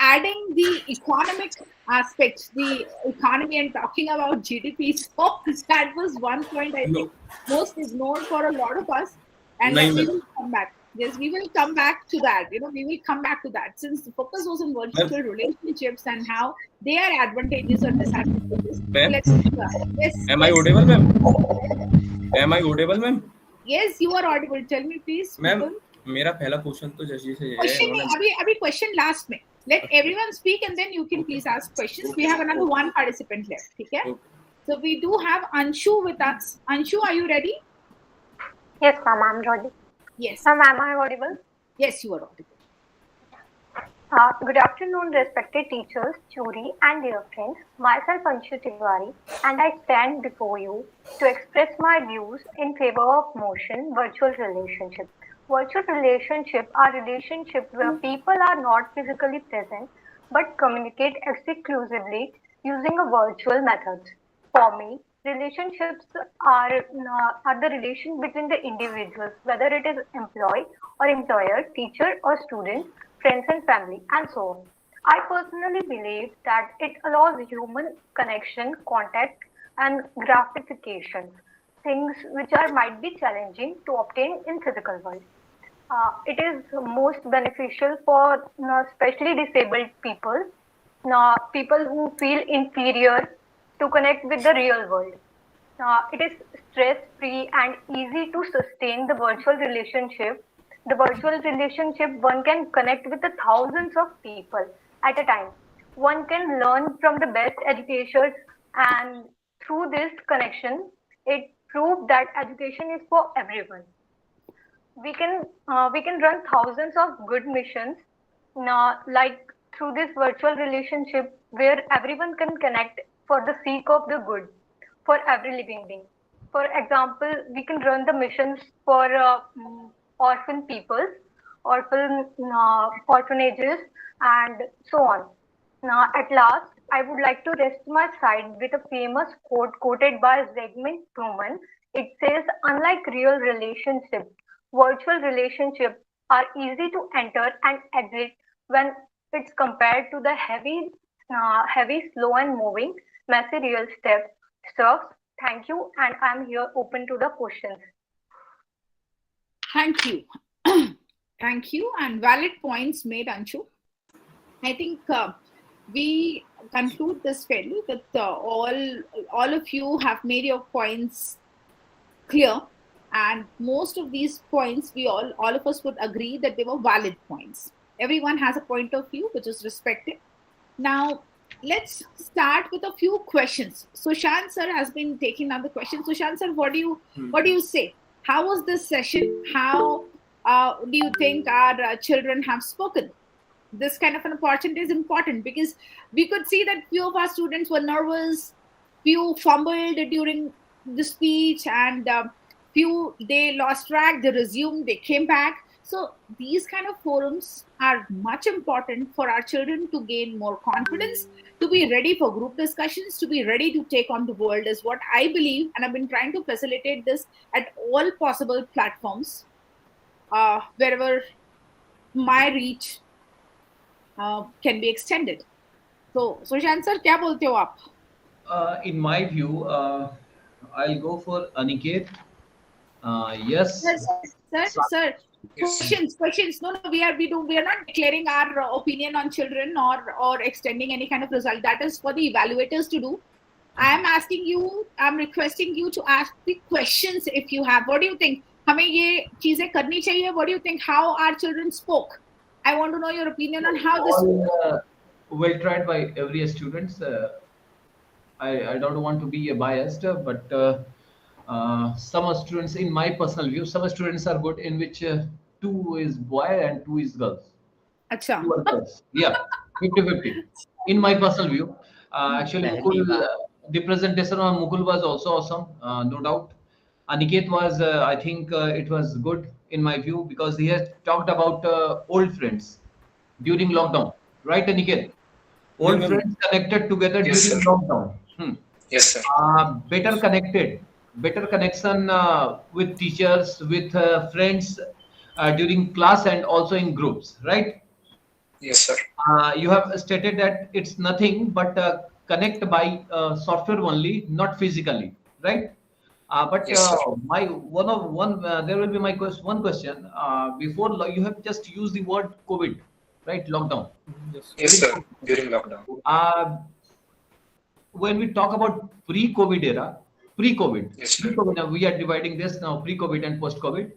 Adding the economic aspects, the economy, and talking about GDP, so that was one point I think most ignored for a lot of us. And we will come back. Yes, we will come back to that. We will come back to that since the focus was on virtual relationships and how they are advantages or disadvantages. Yes.
Am I audible, ma'am? Am I audible, ma'am?
Yes, you are audible. Tell me, please.
Ma'am, मेरा पहला question तो जैसे से
है अभी question last में let everyone speak and then you can please ask questions. We have another one participant left. Okay? So we do have Anshu with us. Anshu, are you ready?
Yes, ma'am, I'm ready.
Yes.
Ma'am, am I audible?
Yes, you are audible.
Good afternoon, respected teachers, jury, and dear friends. Myself, Anshu Tiwari, and I stand before you to express my views in favor of motion virtual relationship. Virtual relationship are relationships where people are not physically present but communicate exclusively using a virtual method. For me, relationships are the relation between the individuals, whether it is employee or employer, teacher or student, friends and family, and so on. I personally believe that it allows human connection, contact, and gratification, things which might be challenging to obtain in physical world. It is most beneficial for especially disabled people, people who feel inferior to connect with the real world. It is stress-free and easy to sustain the virtual relationship. The virtual relationship, one can connect with the thousands of people at a time. One can learn from the best educators, and through this connection, it proved that education is for everyone. We can run thousands of good missions, like through this virtual relationship, where everyone can connect for the sake of the good for every living being. For example, we can run the missions for orphan peoples, orphanages, and so on. Now, at last, I would like to rest my side with a famous quote quoted by Zygmunt Bauman. It says, "Unlike real relationships, virtual relationships are easy to enter and exit when it's compared to the heavy, slow and moving, messy real stuff." Thank you, and I'm here open to the questions.
Thank you. Thank you, and valid points made, Anshu. I think we conclude this fairly that all of you have made your points clear, and most of these points all of us would agree that they were valid points. Everyone has a point of view which is respected. Now, let's start with a few questions. Sushant sir has been taking on the questions. Sushant sir, what do you say? How was this session? How do you think our children have spoken? This kind of an opportunity is important because we could see that few of our students were nervous, few fumbled during the speech, and few they lost track, they resumed, they came back. So these kind of forums are much important for our children to gain more confidence, to be ready for group discussions, to be ready to take on the world is what I believe. And I've been trying to facilitate this at all possible platforms, wherever my reach can be extended. So, Sushant sir, क्या बोलते हो आप?
In my view, I'll go for Aniket. Yes.
Sir. Questions. No, we are not declaring our opinion on children or extending any kind of result. That is for the evaluators to do. I'm requesting you to ask the questions if you have. What do you think? हमें ये चीजें करनी चाहिए. What do you think? How our children spoke? I want to know your opinion on how this.
Well tried by every student. I don't want to be biased, but some students, in my personal view, some students are good in which 2 is boy and 2 is girls.
Acha.
2 are girls. Yeah, 50-50. In my personal view, actually, Mukul, the presentation on Mukul was also awesome, no doubt. Aniket was, I think, it was good in my view because he has talked about old friends during lockdown, right, Aniket? Old friends connected together during lockdown.
Yes, sir.
Better connection with teachers, with friends during class and also in groups, right?
Yes, sir.
You have stated that it's nothing but connect by software only, not physically, right? But
Yes, sir.
there will be my one question. Before you have just used the word COVID, right? Lockdown.
Yes, sir. During lockdown.
When we talk about pre-COVID era,
Yes, sir.
now we are dividing this now pre-COVID and post-COVID.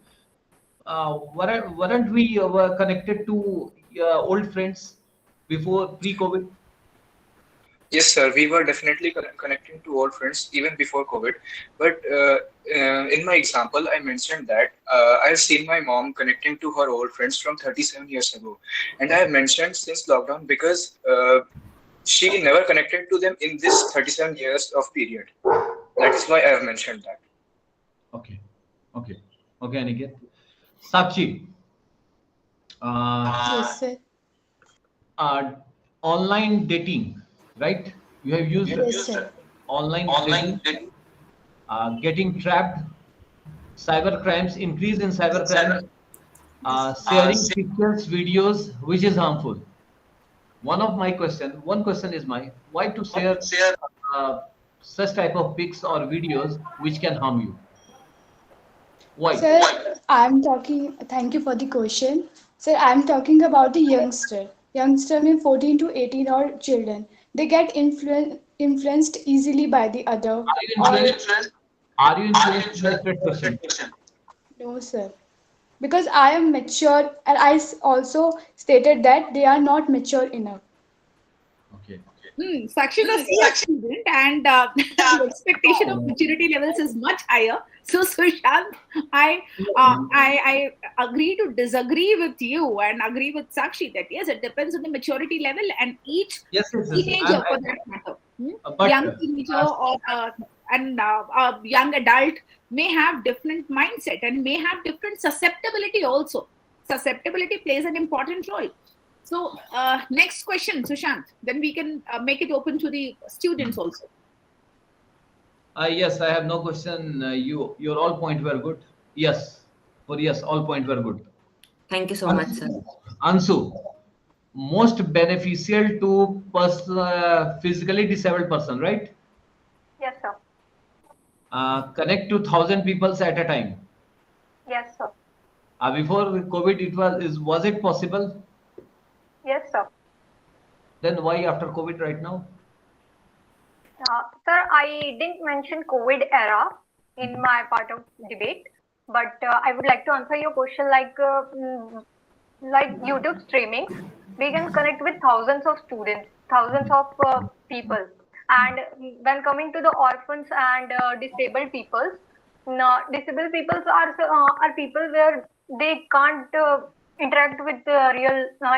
Weren't we connected to old friends before pre-COVID?
Yes, sir. We were definitely connecting to old friends even before COVID. But in my example, I mentioned that I've seen my mom connecting to her old friends from 37 years ago. And I have mentioned since lockdown because she never connected to them in this 37 years of period. That is why I have mentioned that.
Okay, Aniket. Sakshi.
Yes, sir.
Online dating, right? You have used
Yes, sir.
online dating. Getting trapped, cyber crimes, increase in cyber crimes, sharing pictures, videos, which is harmful. One question is why to share such type of pics or videos which can harm you? Why?
Sir, thank you for the question. Sir, I'm talking about the youngster. Youngster mean 14 to 18 or children. They get influenced easily by the other.
Are you influenced by that question?
No, sir. Because I am mature and also stated that they are not mature enough.
Okay.
Sakshi is a CS student and the expectation of maturity levels is much higher. So Sushant, I agree to disagree with you and agree with Sakshi that yes, it depends on the maturity level and each teenager for that matter. Young teenager or a young adult may have different mindset and may have different susceptibility also. Susceptibility plays an important role. So next question, Sushant. Then we can make it open to the students also.
Yes, I have no question. Your all point were good. Yes, all point were good.
Thank you so much, sir.
Ansu, most beneficial to physically disabled person, right?
Yes, sir.
Connect to 1,000 people at a time.
Yes, sir.
Before COVID, was it possible?
Yes, sir.
Then why after COVID right now?
Sir, I didn't mention COVID era in my part of debate, but I would like to answer your question like YouTube streaming. We can connect with thousands of students thousands of people. And when coming to the orphans and disabled peoples, disabled peoples are people where they can't interact with the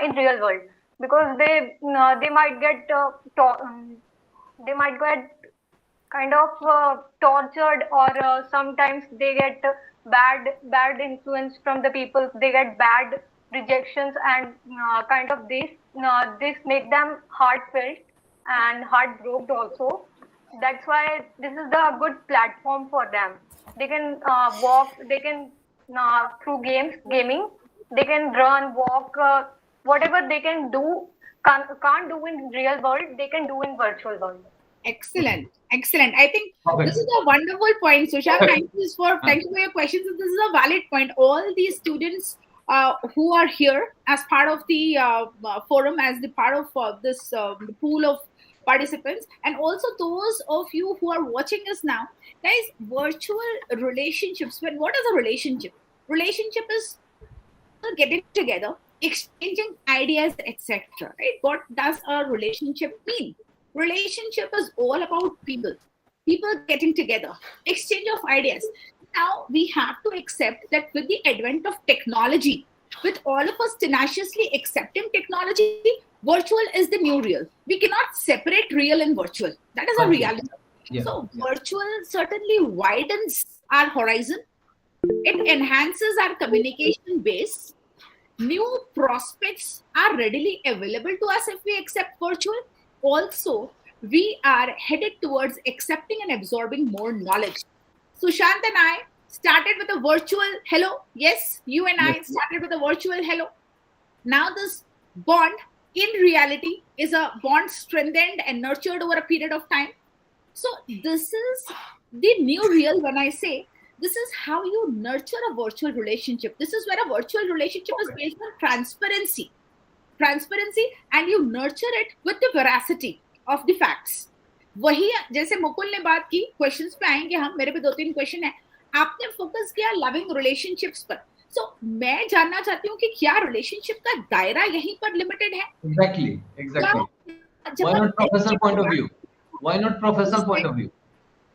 in real world, because they might get they might get kind of tortured, or sometimes they get bad influence from the people. They get bad rejections, and kind of this make them heartfelt and heartbroken also. That's why this is the good platform for them. They can walk, they can through gaming, they can run, walk, whatever they can do, can't do in real world, they can do in virtual world.
Excellent. I think this is a wonderful point, Sushant. Thank you for your questions. This is a valid point. All these students who are here as part of the forum, as the part of this pool of participants, and also those of you who are watching us now, guys, virtual relationships. What is a relationship? Relationship is getting together, exchanging ideas, etc. Right? What does a relationship mean? Relationship is all about people getting together, exchange of ideas. Now we have to accept that with the advent of technology, with all of us tenaciously accepting technology, virtual is the new real. We cannot separate real and virtual. That is a reality. So virtual certainly widens our horizon. It enhances our communication base. New prospects are readily available to us if we accept virtual. Also, we are headed towards accepting and absorbing more knowledge. Sushant and I started with a virtual hello. Yes, you and I started with a virtual hello. Now this bond in reality is a bond strengthened and nurtured over a period of time. So this is the new real. When I say this is how you nurture a virtual relationship. This is where a virtual relationship is based on transparency, and you nurture it with the veracity of the facts. वही जैसे मुकुल ने बात की, questions पे आएंगे हम. मेरे पे 2-3 क्वेश्चन है. आपने फोकस किया लविंग रिलेशनशिप्स पर. सो मैं जानना चाहती हूँ कि क्या रिलेशनशिप का दायरा यहीं पर लिमिटेड है?
Exactly. Why not professional point of view?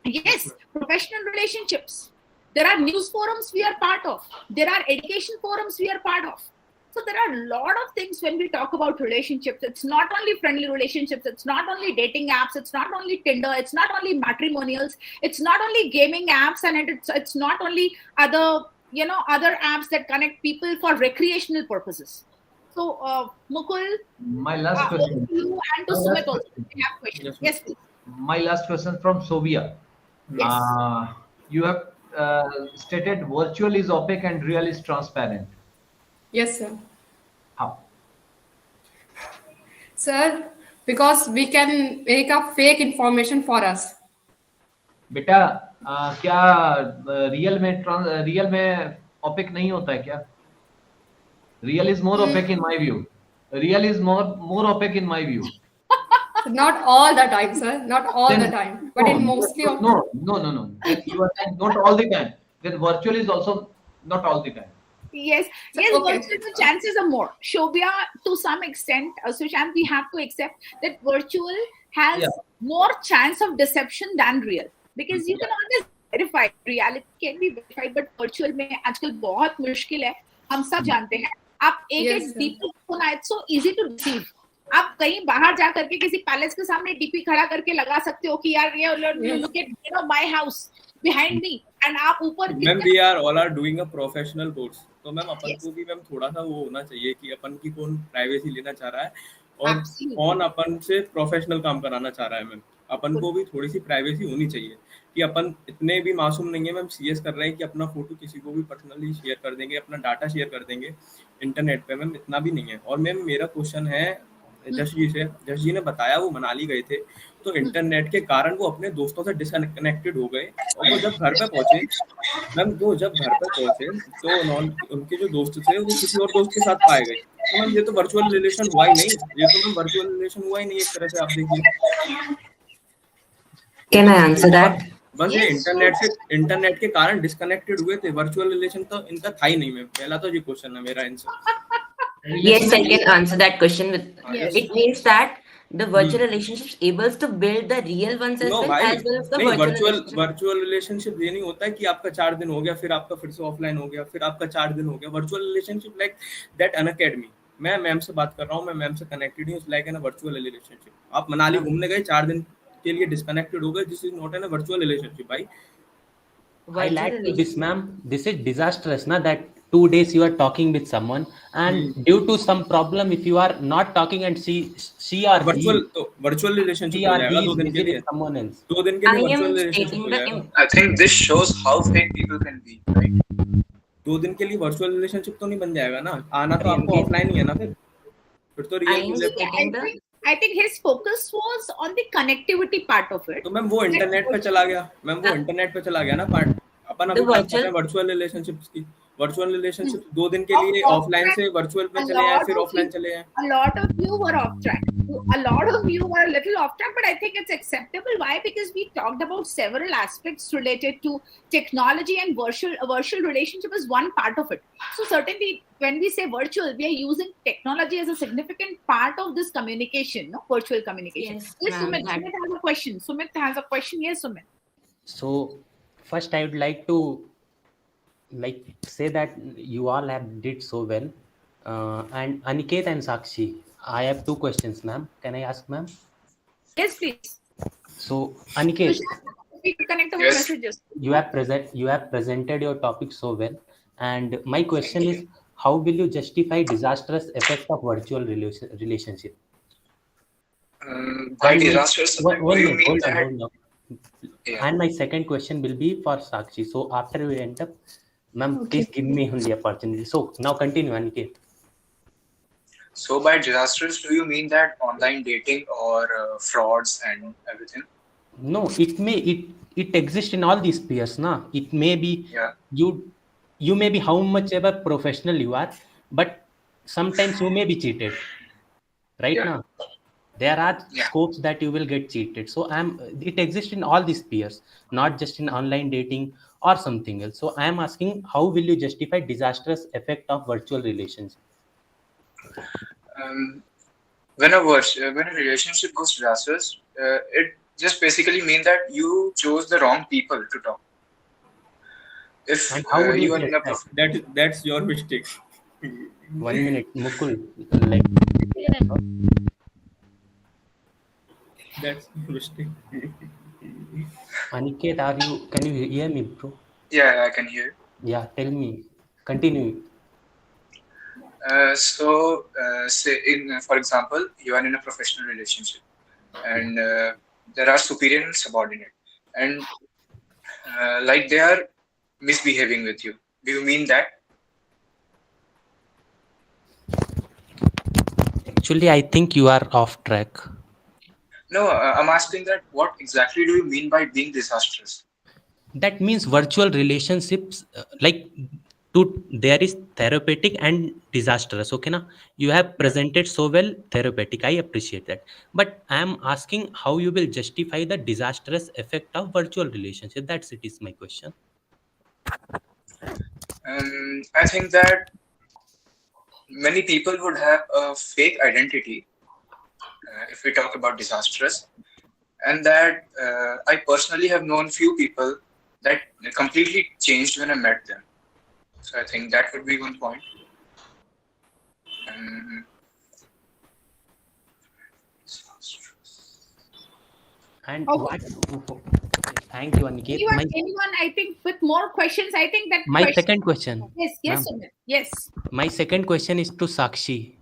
Yes, professional relationships. There are news forums we are part of. There are education forums we are part of. So there are a lot of things when we talk about relationships. It's not only friendly relationships. It's not only dating apps. It's not only Tinder. It's not only matrimonials. It's not only gaming apps, and it's not only other apps that connect people for recreational purposes. So Mukul,
my last question.
You and to Sumit also have questions. Yes, please.
My last question from Sovia.
Yes.
You have stated virtual is opaque and real is transparent.
Yes, sir.
How?
Sir, because we can make up fake information for us.
बेटा क्या real में opaque नहीं होता है क्या? Real is more opaque in my view. Real is more opaque in my view.
Not all the time, sir. Not all the time, but in mostly of.
No. You are saying not all the time. Then virtual is also not all the time.
Yes, virtual the chances are more. Shobhya, to some extent, Sushant, we have to accept that virtual has more chance of deception than real, because you can always verify. Reality can be verified, but virtual में आजकल बहुत मुश्किल है. हम सब जानते हैं. आप एक डीपी खोना, it's so easy to deceive. आप कहीं बाहर जा करके किसी पैलेस के सामने डीपी खड़ा करके लगा सकते हो कि यार ये look at my house behind me, and आप ऊपर.
Ma'am we are all are doing a professional course, तो मैम अपन को भी मैम थोड़ा सा वो होना चाहिए कि अपन की कौन प्राइवेसी लेना चाह रहा है और कौन अपन से प्रोफेशनल काम कराना चाह रहा है. मैम अपन को भी थोड़ी सी प्राइवेसी होनी चाहिए कि अपन इतने भी मासूम नहीं है. मैम सीएस कर रहे हैं कि अपना फोटो किसी को भी पर्सनली शेयर कर देंगे, अपना डाटा शेयर कर देंगे इंटरनेट पे. मैम इतना भी नहीं है. और मैम मेरा क्वेश्चन है जश जी ने बताया वो मनाली गए थे, तो इंटरनेट के कारण वो अपने दोस्तों से डिसकनेक्टेड हो गए, और वो जब घर पे पहुंचे तो उनके जो दोस्त थे वो किसी और दोस्त के साथ पाए गए. तो मैम ये तो वर्चुअल रिलेशन हुआ ही नहीं. ये तो मैम वर्चुअल रिलेशन हुआ ही नहीं एक तरह से. आप देखिए.
Can I answer that?
बस ये इंटरनेट के कारण डिस्कनेक्टेड हुए थे. वर्चुअल रिलेशन तो इनका था ही नहीं. मैम पहला तो ये क्वेश्चन है मेरा answer.
Yes, I can answer that question with. It means that The virtual relationships able to build the real ones as
no
well
भाई,
as well as the
नहीं,
virtual
virtual
relationship.
Virtual relationship ये नहीं होता है कि आपका 4 दिन हो गया, फिर आपका फिर से ऑफलाइन हो गया, फिर आपका 4 दिन हो गया. Virtual relationship like that Unacademy. मैं मैम से बात कर रहा हूँ, मैं मैम से कनेक्टेड हूँ, लाइक एन वर्चुअल रिलेशनशिप. आप मनाली घूमने गए, 4 दिन के लिए डिस्कनेक्टेड हो गए, this is not an virtual relationship भाई.
I like to this, ma'am. This is disastrous, na? That 2 days you are talking with someone, and due to some problem, if you are not talking and she or
virtual relationship
he
हो
or
जाएगा
he
2
is
दिन के
busy
लिए.
with someone else.
2 दिन के लिए virtual relationship हो जाएगा.
I think this shows how fake people can be, right?
2 दिन के लिए वर्चुअल रिलेशनशिप तो नहीं बन जाएगा ना. आना तो आपको ऑफलाइन ही है ना. फिर तो रियल मिले.
I think his focus was on the connectivity part of it.
तो मैम वो इंटरनेट पे चला गया. मैम वो इंटरनेट पे चला गया ना पार्ट. अपन अभी बात कर रहे हैं वर्चुअल रिलेशनशिप्स की. वर्चुअल रिलेशनशिप 2 दिन के लिए ऑफलाइन से वर्चुअल पे चले आए, फिर ऑफलाइन चले आए.
A lot of you were off track. A lot of you were a little off track, but I think it's acceptable. Why? Because we talked about several aspects related to technology, and virtual relationship is one part of it. So certainly, when we say virtual, we are using technology as a significant part of this communication, no? Virtual communication. Yes, Sumit. Sumit has a question. Sumit has a question. Yes, Sumit.
So first, I would like to say that you all have did so well, and Aniket and Sakshi, I have 2 questions, ma'am. Can I ask, ma'am?
Yes, please.
So Aniket,
We can connect our messages.
you have presented your topic so well, and my question is, how will you justify disastrous effect of virtual relationship?
By disastrous,
One
do you
minute,
mean that?
hold on. And my second question will be for Sakshi. So after we end up, ma'am, please give me only opportunity. So now continue, Aniket.
So by disastrous, do you mean that online dating or frauds and everything?
No, it exists in all these spheres, na. It may be you may be how much ever professional you are, but sometimes you may be cheated, right? Now there are scopes that you will get cheated. So it exists in all these spheres, not just in online dating or something else. So I am asking, how will you justify disastrous effect of virtual relationship?
When a relationship goes disastrous, it just basically means that you chose the wrong people to talk. If you are in a
that's your mistake.
1 minute, Mukul.
That's your mistake.
Aniket, can you hear me, bro?
Yeah, I can hear.
Yeah, tell me. Continue.
Say for example, you are in a professional relationship, and there are superior and subordinate, and like they are misbehaving with you. Do you mean that?
Actually, I think you are off track.
No, I'm asking that what exactly do you mean by being disastrous?
That means virtual relationships, there is therapeutic and disastrous. Okay, na? You have presented so well therapeutic. I appreciate that. But I am asking how you will justify the disastrous effect of virtual relationship. That's it is my question.
I think that many people would have a fake identity if we talk about disastrous, and that I personally have known few people that completely changed when I met them. So I think that would be one point.
And what? Thank you, Aniket.
Anyone, I think, with more questions? I think that
my second question.
Yes, Sumit. Yes.
My second question is to Sakshi.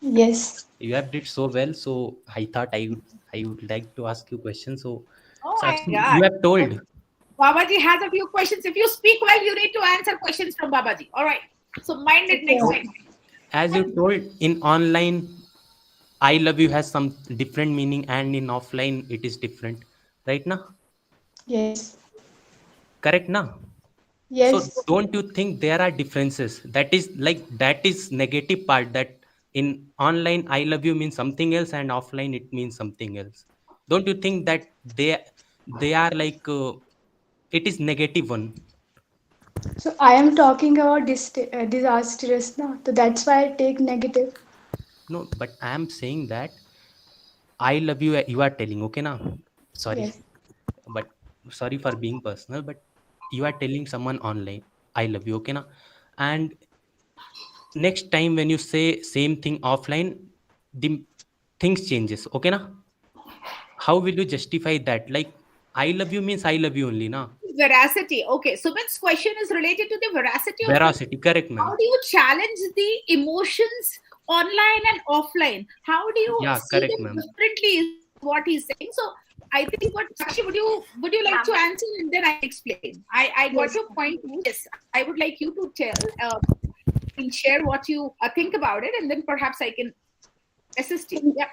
Yes.
You have did so well, so I thought I would like to ask you questions. So, Sakshi, you have told.
Babaji has a few questions. If you speak well, you need to answer questions from Babaji. All right. So mind it next time.
As you told, in online, I love you has some different meaning, and in offline, it is different. Right now?
Yes.
Correct now?
Yes.
So don't you think there are differences? That is negative part, that in online, I love you means something else, and offline, it means something else. Don't you think that they are it is negative one?
So I am talking about disastrous now. So that's why I take negative.
No, but I am saying that I love you you are telling, okay na? Sorry,
Yes.
but sorry for being personal, but you are telling someone online, I love you, okay na? And next time when you say same thing offline, the things changes, okay na? How will you justify that? Like, I love you means I love you only, na?
Veracity. Okay, so Sumit's question is related to the veracity of the.
Veracity, correct,
How
ma'am.
do you challenge the emotions online and offline? How do you
Yeah,
see
correct,
them
ma'am.
differently? Is what he's saying. So I think what Sakshi, would you like to answer and then I explain? I got
Yes.
your point. Yes, I would like you to tell and share what you think about it, and then perhaps I can assist you. Yeah.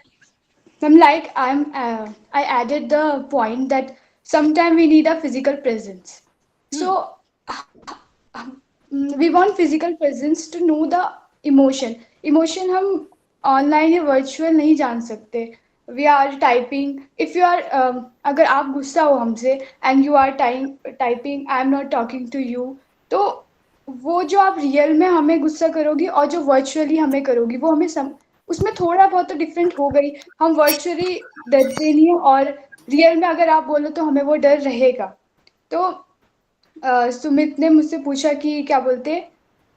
I'm like I added the point that sometimes we need a physical presence. So we want physical presence to know the emotion. Emotion हम online या virtual नहीं जान सकते. We are typing. If you are अगर आप गुस्सा हो हमसे and you are typing I am not talking to you, तो वो जो आप रियल में हमें गुस्सा करोगी और जो वर्चुअली हमें करोगी वो हमें उसमें थोड़ा बहुत तो डिफरेंट हो गई. हम वर्चुअली डरते नहीं हैं और रियल में अगर आप बोलो तो हमें वो डर रहेगा. तो सुमित ने मुझसे पूछा कि क्या बोलते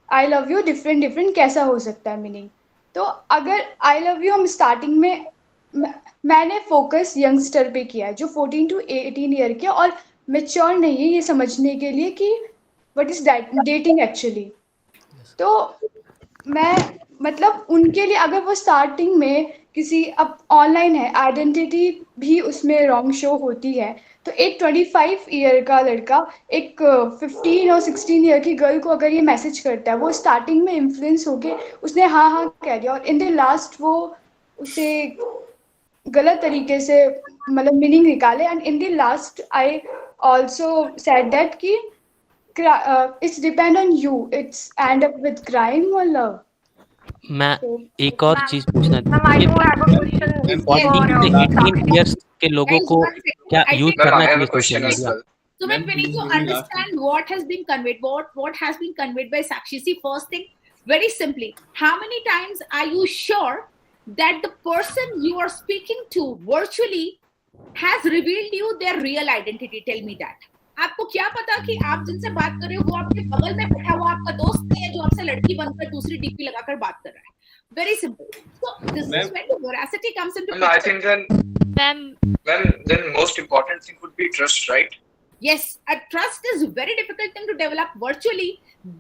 आई लव यू डिफरेंट कैसा हो सकता है मीनिंग. तो अगर आई लव यू हम स्टार्टिंग में मैंने फोकस यंगस्टर पे किया है जो 14 to 18 ईयर के और मेच्योर नहीं है ये समझने के लिए कि व्हाट इज डेटिंग एक्चुअली. तो मैं मतलब उनके लिए अगर वो स्टार्टिंग में किसी अब ऑनलाइन है आइडेंटिटी भी उसमें रॉन्ग शो होती है. तो एक 25 ईयर का लड़का एक 15 और 16 ईयर की गर्ल को अगर ये मैसेज करता है वो स्टार्टिंग में इन्फ्लुएंस होके उसने हाँ कह दिया और इन द लास्ट वो उसे गलत तरीके से मतलब मीनिंग निकाले. And in the last I also said that कि it's depend on you. It's end up with crime or love.
मैं एक और चीज पूछना
Ma'am, I do have a question
14
for
से 18
Sakshi.
इयर्स के लोगों
Guys,
को
one second.
क्या
I
यूज
think
Ma'am,
करना
I have
चाहिए
a question
social
as
media?
well.
So
Ma'am,
we need
please
to
give me last
understand what has been conveyed. What has been conveyed by Sakshi. See, first thing, very simply, how many times are you sure that the person you are speaking to virtually has revealed you their real identity? Tell me that. आपको क्या पता कि आप जिनसे बात कर रहे हो वो आपके बगल में बैठा हुआ आपका दोस्त नहीं है जो आपसे लड़की बनकर दूसरी डीपी लगाकर बात कर रहा है. Very simple. So this is when the veracity comes into
No, I
picture.
think then most important thing would be trust, right?
Yes, a trust is a very difficult thing to develop virtually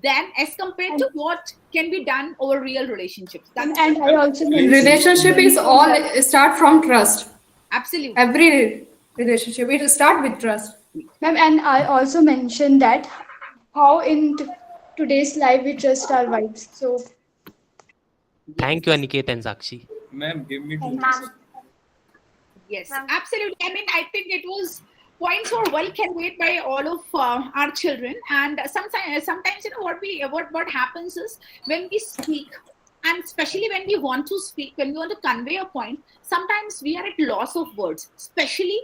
than as compared to what can be done over real relationships. That's
And I also mentioned
Relationship is all start from trust.
absolutely.
Every relationship it start with trust.
ma'am, and I also mentioned that how in today's life we trust our wives. So
thank you Aniket and Sakshi.
Ma'am, give me 2
thank you.
minutes.
Yes, absolutely. I mean, I think it was points were well conveyed by all of our children. And sometimes you know what happens is when we speak, and especially when we want to speak, when we want to convey a point, sometimes we are at loss of words, especially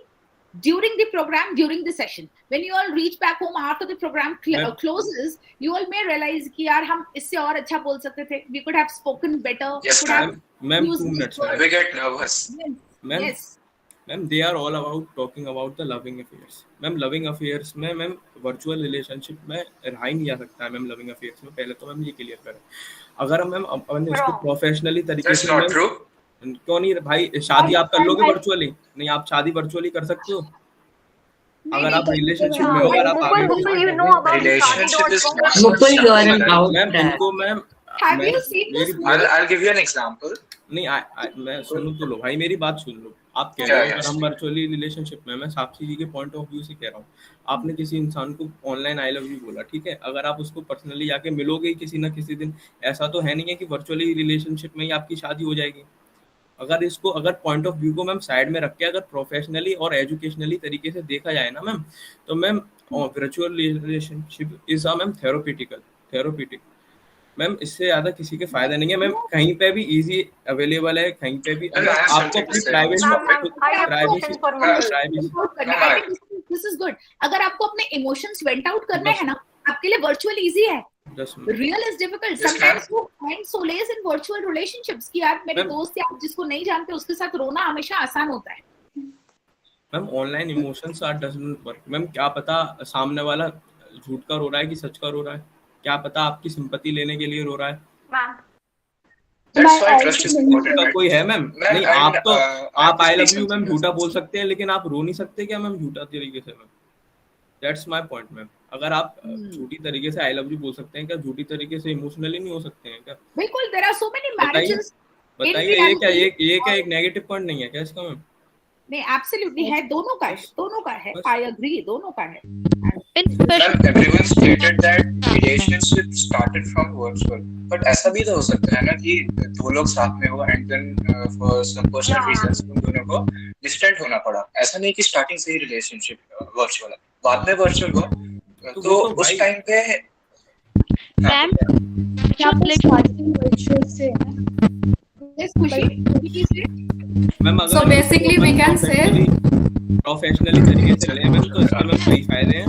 during the program, during the session. When you all reach back home after the program closes, you all may realize कि यार हम इससे और अच्छा बोल सकते थे. We could have spoken better.
Yes,
we could have
Ma'am,
used
2
these
minutes.
words.
We get nervous.
Ma'am,
Yes.
Ma'am they are all about talking about the loving affairs. Ma'am loving affairs में ma'am virtual relationship में रहा ही नहीं जा सकता है. Ma'am loving affairs में पहले तो मैम ये क्लियर करें. अगर हम मैम अपन इसको प्रोफेशनली तरीके
That's
से
not true.
क्यों नहीं भाई शादी आप कर लोगे वर्चुअली? नहीं, आप शादी वर्चुअली कर सकते हो अगर आप रिलेशनशिप में हो. अगर आप आगे
Mukul, you know about
Relationship is not
Mukul,
such
you are
something,
an
right?
out
ma'am
there.
इनको ma'am
Have you seen this movie?
I'll give you an example.
नहीं मैं सुनो तो लो भाई, मेरी बात सुन लो. आप कह
क्या
रहे हो
है?
अगर हम वर्चुअली रिलेशनशिप में, मैं साक्षी जी के पॉइंट ऑफ व्यू से कह रहा हूँ. आपने किसी इंसान को ऑनलाइन आई लव यू बोला, ठीक है. अगर आप उसको पर्सनली जाके मिलोगे किसी ना किसी दिन, ऐसा तो है नहीं है कि वर्चुअली रिलेशनशिप में ही आपकी शादी हो जाएगी. अगर पॉइंट ऑफ व्यू को मैम साइड में रख के अगर प्रोफेशनली और एजुकेशनली तरीके से देखा जाए ना मैम, तो ma'am virtual relationship is a ma'am therapeutic. Ma'am इससे ज्यादा किसी के फायदा नहीं है. मैम कहीं पे भी इजी अवेलेबल है, कहीं पे भी अगर आपको अपनी
दिस इज गुड. अगर आपको अपने इमोशंस वेंट आउट करने हैं ना, आपके लिए वर्चुअल इजी है. Real is difficult.
Yes,
Sometimes you find solace in virtual relationships कि यार मेरे दोस्त या आप जिसको नहीं जानते उसके साथ रोना हमेशा आसान होता है.
Ma'am online emotions are doesn't work. Ma'am क्या पता सामने वाला झूठ का रो रहा है कि सच का रो रहा है, क्या पता आपकी सिंपैथी लेने के लिए रो रहा है.
That's why trust is important.
का
right?
कोई है मैम?
Ma'am,
नहीं,
and,
आप तो
I
आप
have to
I
speak
love you ma'am
something
झूठा
else.
बोल सकते हैं, लेकिन आप रो नहीं सकते क्या मैम झूठा तरीके से ma'am? That's my point ma'am. अगर आप झूठी तरीके से आई लव यू बोल सकते हैं, क्या झूठी तरीके से इमोशनली नहीं हो सकते हैं क्या?
बिल्कुल. There are so many
बताइए
marriages.
बताइए, ये क्या एक नेगेटिव पॉइंट नहीं है क्या इसका मैम?
नहीं, एब्सोल्युटली है, दोनों का है, दोनों का है. आई एग्री, दोनों का है.
Ma'am, everyone stated that relationship started from virtual, but ऐसा भी तो हो सकता है ना कि दो लोग साथ में हो and then for some personal reasons उन दोनों को distant होना पड़ा. ऐसा नहीं कि starting से ही relationship virtual है, बाद में virtual हुआ. तो उस टाइम पे
मैम
यहाँ पे starting virtual से है.
Yes, खुशी.
मैम अगर
So basically we can say
professionally तरीके से चले मैम तो इसके मैम कई फायदे हैं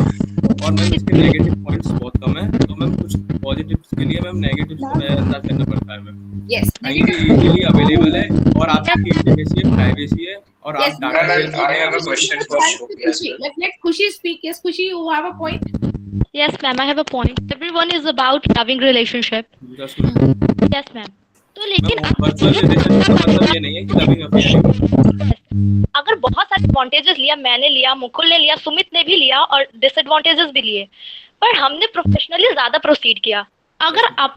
और मैम इसके नेगेटिव पॉइंट्स बहुत कम है. तो मैम कुछ पॉजिटिव्स के लिए मैम नेगेटिव्स को नजरअंदाज करना पड़ता है मैम.
Yes.
ये इजीली अवेलेबल है और आपकी इंटीमेसी है, प्राइवेसी है और आप
Yes,
data
Ma'am, I have a question for Shruti as well.
Let Khushi speak. Yes, Khushi, you have a point.
Yes, ma'am, I have a point. Everyone is about loving relationship. Yes, ma'am. तो लेकिन
virtual relationship का मतलब ये नहीं है कि loving affair.
अगर बहुत सारे एडवांटेजेस लिया, मैंने लिया, मुकुल ने लिया, सुमित ने भी लिया और डिसएडवांटेजेस भी लिए, पर हमने प्रोफेशनली ज्यादा प्रोसीड किया. अगर आप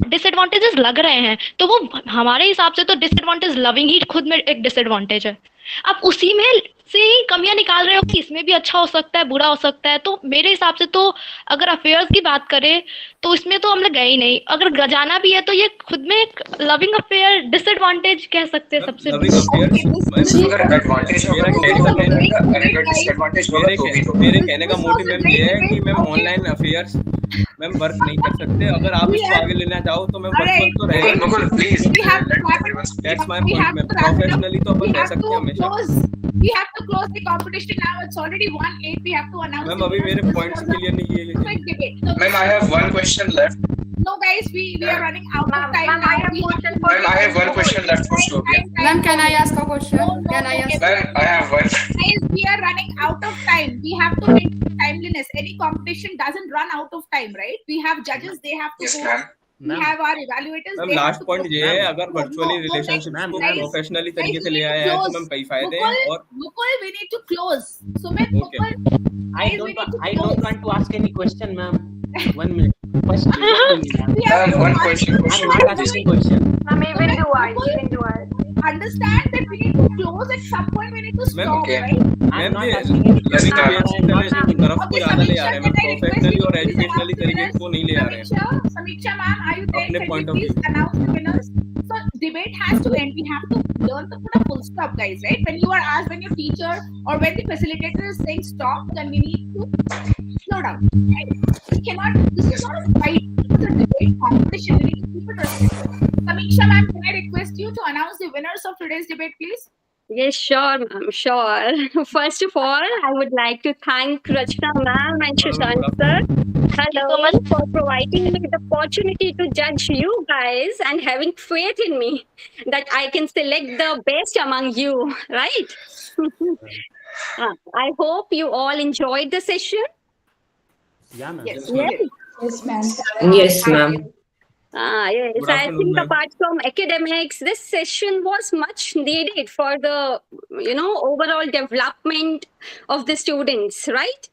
डिसएडवांटेजेस लग रहे हैं तो वो हमारे हिसाब से तो डिसएडवांटेज लविंग ही खुद में एक डिसएडवांटेज है. आप उसी में से ही कमियां निकाल रहे हो कि इसमें भी अच्छा हो सकता है, बुरा हो सकता है. तो मेरे हिसाब से तो अगर अफेयर्स की बात करें तो इसमें तो हम लोग गए ही नहीं. अगर गजाना भी है तो ये खुद में एक लविंग अफेयर डिसएडवांटेज कह सकते हैं सबसे.
लविंग अफेयर
अगर एडवांटेज होगा तो भी तो मिलेगा, अगर डिसएडवांटेज होगा तो भी तो
मेरे कहने का मोटिव मैम ये है कि ma'am online affairs ma'am work नहीं कर सकते. अगर आप इसको आगे लेना चाहो तो मैम वर्चुअल तो रहेगा.
Mukul please
that's my point ma'am. Professionally तो अपन रह सकते हैं हमेशा.
We have to close the competition now. It's already 1:08. We have to announce.
Ma'am अभी मेरे पॉइंट्स क्लियर नहीं किए गए.
Ma'am, I have one question left.
No, guys, we are running out of time now.
Ma'am, I have one question left for Shobya.
Ma'am, can I ask a question? Can I ask?
Ma'am, I have one.
Guys, we are running out of time. We have to maintain timeliness. Any competition doesn't run out of time, right? We have judges. They have to
Yes,
go.
ma'am.
We have our evaluators.
Ma'am
they have
last
to
point
go.
ये है, अगर virtually relationship को professionally तरीके से ले आया है तो मैम कई फायदे हैं. और
Mukul, we need to close. Sumit,
Okay.
Mukul,
I don't want to ask any question, ma'am. 1 minute. First,
Ma'am, one question for
I'm not
Shobya.
asking question.
Even do I.
understand that we need to close at some point. We need to stop,
okay.
right?
I'm
ma'am
not
ये
asking any
loving
question.
Affair की तरफ को
Okay,
ज्यादा ले आ रहे हैं ma'am.
Samiksha, can I request
professionally
you
और
to please
educationally
announce the
तरीके
winners?
को नहीं ले आ रहे हैं.
Samiksha ma'am, are you there?
अपने
Can
point
you
of
please
view.
announce the winners? So debate has to end. We have to learn to put a full stop, guys, right? When you are asked, when your teacher or when the facilitator is saying stop, then we need to slow down, right? We cannot, this is not a fight, it's a debate competition. We need to keep it respectful. Samiksha ma'am, can I request you to announce the winners of today's debate, please?
Yes, sure, ma'am, sure. First of all, I would like to thank Rachana ma'am and Shashank sir. Hello, for providing me the opportunity to judge you guys and having faith in me that I can select the best among you, right? I hope you all enjoyed the session.
Yeah, ma'am.
Yes.
Yes, ma'am.
Yes, ma'am.
Yes.
Good
I
afternoon,
think
ma'am.
apart from academics, this session was much needed for the, overall development of the students, right?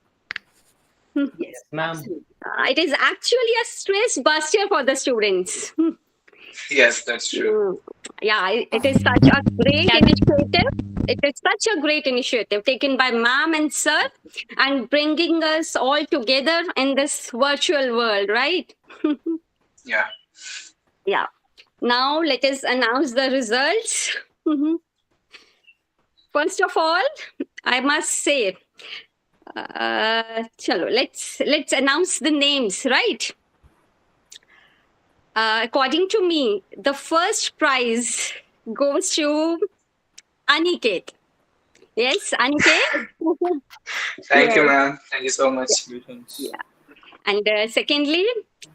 Yes,
Ma'am.
It is actually a stress buster for the students.
Yes, that's true.
Yeah, it is such a great initiative. It is such a great initiative taken by ma'am and sir and bringing us all together in this virtual world, right?
Yeah.
Yeah. Now let us announce the results. First of all, I must say, chalo, let's announce the names, right? According to me, the first prize goes to Aniket. Yes, Aniket.
Thank you, ma'am. Thank you so much.
Yeah. And secondly,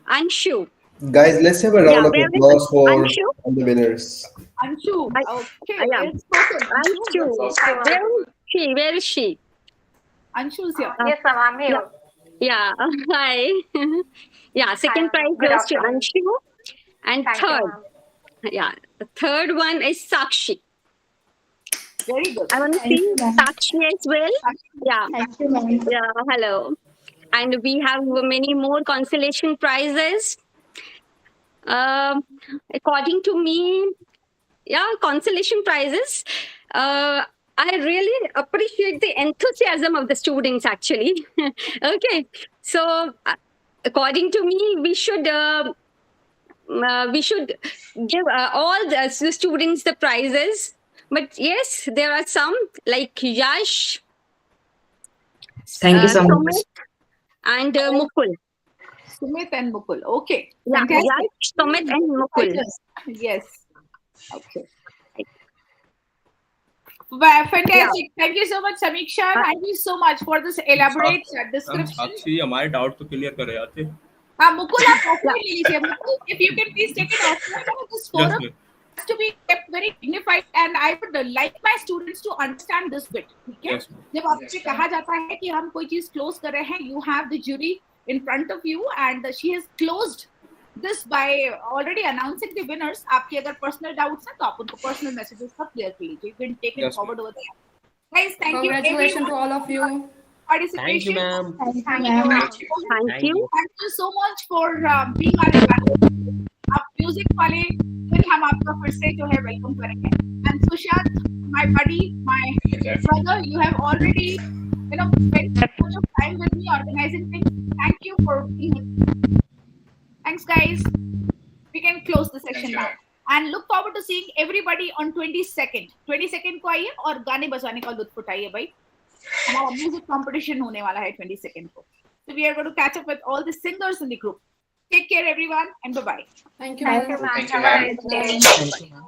Anshu.
Guys, let's have a round of
where is
applause for
Anshu?
the winners.
Anshu. Okay.
Yeah.
Let's focus.
Anshu. Where is she?
Anshu's here.
Yes, ma'am, I'm here.
Yeah. Hi. Yeah. Second prize
Good
goes to
afternoon.
Anshu. And
Thank you,
third,
ma'am.
yeah, the third one is Sakshi.
Very good.
I want to see Sakshi as well. Yeah.
Thank you, ma'am.
Yeah. Hello. And we have many more consolation prizes. According to me, yeah, consolation prizes. I really appreciate the enthusiasm of the students, actually. Okay, so according to me, we should give all the students the prizes. But yes, there are some like Yash,
Thank you so much.
Sumit, and Mukul.
Sumit and Mukul. Okay.
Yeah,
Fantastic.
Yash, Sumit, and Mukul.
Yes. Okay. Well, fantastic. Thank you so much, Samiksha. Thank you so much for this elaborate description.
साक्षी हमारे doubt तो clear कर रहे थे.
Mukul, आप offline ले लीजिए. Mukul, if you can please take it offline. This forum has to be kept very dignified, and I would like my students to understand this bit. ठीक है? जब आपसे कहा जाता है कि हम कोई चीज close कर रहे हैं, you have the jury in front of you, and she has closed this by already announcing the winners. आपके अगर personal doubts हैं तो आप उनको personal messages का clear कर लीजिए. You can take it forward over there. Guys, thank you.
Congratulations to all of you.
Participation.
Thank you, ma'am.
Thank you.
Thank you.
Thank you so much for being our guest. आप music वाले फिर हम आपका फिर से जो है welcome करेंगे. And Sushant, my buddy, my brother, you have already spent so much of time with me organizing things. Thank you for being with me. Thanks, guys. We can close the session now. And look forward to seeing everybody on 22nd. 22nd को आइए और गाने बजाने का लुत्फ उठाइए भाई. हमारा म्यूजिक कंपटीशन होने वाला है 22nd को. So we are going to catch up with all the singers in the group. Take care, everyone, and bye-bye.
Thank you,
Thank you,
ma'am.
ma'am. Have a nice day.
Thank you, ma'am.